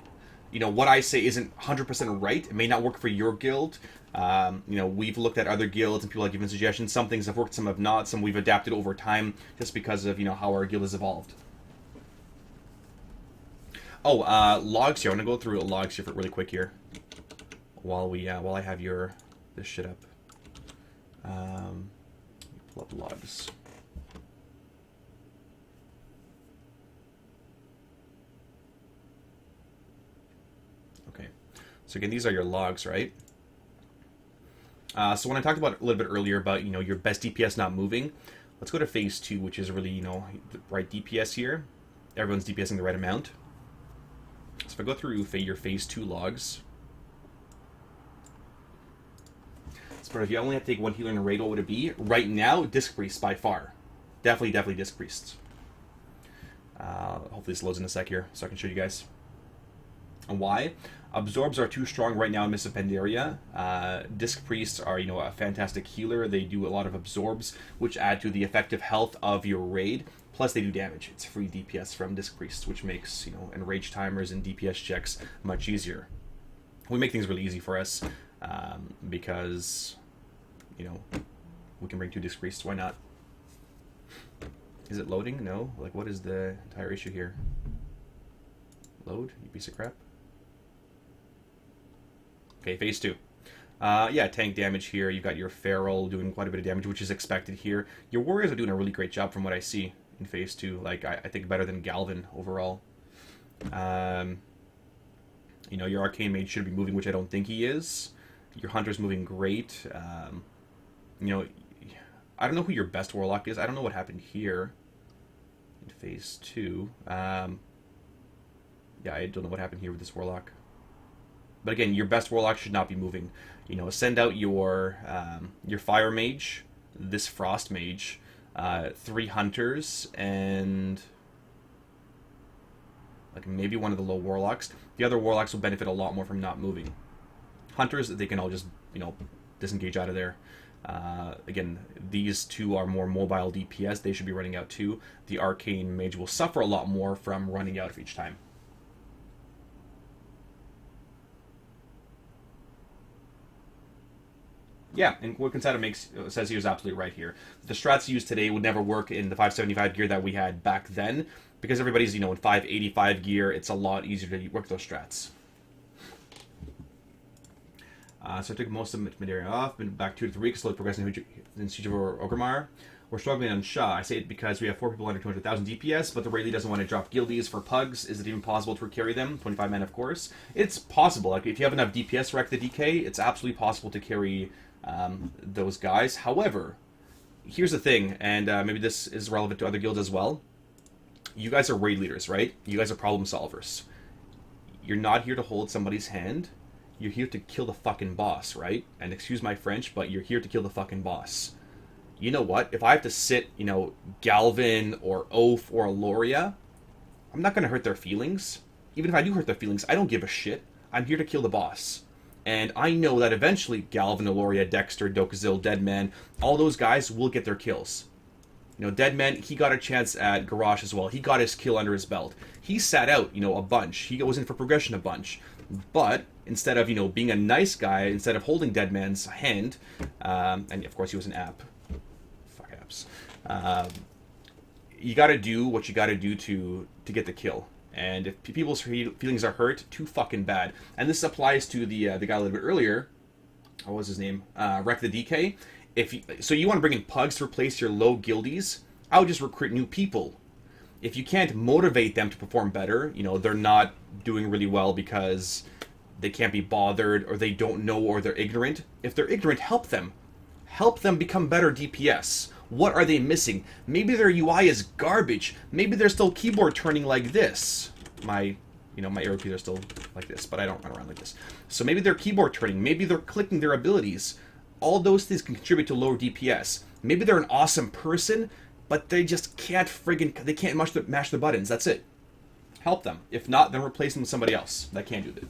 you know, what I say isn't 100% right. It may not work for your guild. You know, we've looked at other guilds and people have given suggestions. Some things have worked, some have not. Some we've adapted over time just because of, you know, how our guild has evolved. Oh, logs here. I'm gonna go through logs here really quick here, while I have this shit up. Pull up logs. Okay, so again, these are your logs, right? So when I talked about a little bit earlier about, you know, your best DPS not moving, let's go to phase 2, which is really, you know, the right DPS here. Everyone's DPSing the right amount. So if I go through your phase 2 logs, so if you only have to take 1 healer in a raid, what would it be? Right now, Disc Priest by far. Definitely Disc Priests. Hopefully this loads in a sec here, so I can show you guys. And why? Absorbs are too strong right now in Mists of Pandaria. Disc Priests are, a fantastic healer. They do a lot of absorbs, which add to the effective health of your raid. Plus, they do damage. It's free DPS from Disc Priests, which makes, enrage timers and DPS checks much easier. We make things really easy for us because, we can bring 2 Disc Priests. Why not? Is it loading? No. Like, what is the entire issue here? Load, you piece of crap. Okay, phase 2. Yeah, tank damage here. You've got your Feral doing quite a bit of damage, which is expected here. Your Warriors are doing a really great job from what I see in phase 2. Like, I think better than Galvin overall. Your Arcane Mage should be moving, which I don't think he is. Your Hunter's moving great. I don't know who your best Warlock is. I don't know what happened here in phase 2. Yeah, I don't know what happened here with this Warlock. But again, your best Warlock should not be moving. Send out your Fire Mage, this Frost Mage, 3 Hunters, and like maybe one of the low Warlocks. The other Warlocks will benefit a lot more from not moving. Hunters, they can all just, disengage out of there. Again, these 2 are more mobile DPS. They should be running out too. The Arcane Mage will suffer a lot more from running out of each time. Yeah, and what Consada says he was absolutely right here. The strats used today would never work in the 575 gear that we had back then, because everybody's, in 585 gear, it's a lot easier to work those strats. So I took most of Madeira off, been back 2 to 3 weeks, slowly progressing in Siege of Orgrimmar. We're struggling on Shah. I say it because we have 4 people under 200,000 DPS, but the Rayleigh doesn't want to drop guildies for pugs. Is it even possible to carry them? 25 men, of course. It's possible. Like, if you have enough DPS to wreck the DK, it's absolutely possible to carry those guys. However, here's the thing, and maybe this is relevant to other guilds as well. You guys are raid leaders, right? You guys are problem solvers. You're not here to hold somebody's hand. You're here to kill the fucking boss, right? And excuse my French, but you're here to kill the fucking boss. You know what? If I have to sit, Galvin or Oath or Aloria, I'm not going to hurt their feelings. Even if I do hurt their feelings, I don't give a shit. I'm here to kill the boss. And I know that eventually Galvin, Aloria, Dexter, Dokazil, Deadman, all those guys will get their kills. Deadman, he got a chance at Garrosh as well. He got his kill under his belt. He sat out, a bunch. He goes in for progression a bunch. But instead of, being a nice guy, instead of holding Deadman's hand, and of course he was an app. Fuck apps. You got to do what you got to do to get the kill. And if people's feelings are hurt, too fucking bad. And this applies to the guy a little bit earlier. What was his name? Wreck the DK. So you want to bring in pugs to replace your low guildies? I would just recruit new people. If you can't motivate them to perform better, they're not doing really well because they can't be bothered, or they don't know, or they're ignorant. If they're ignorant, help them. Help them become better DPS. What are they missing? Maybe their UI is garbage. Maybe they're still keyboard turning like this. My arrow keys are still like this, but I don't run around like this. So maybe they're keyboard turning. Maybe they're clicking their abilities. All those things can contribute to lower DPS. Maybe they're an awesome person, but they just can't mash the buttons. That's it. Help them. If not, then replace them with somebody else that can do it.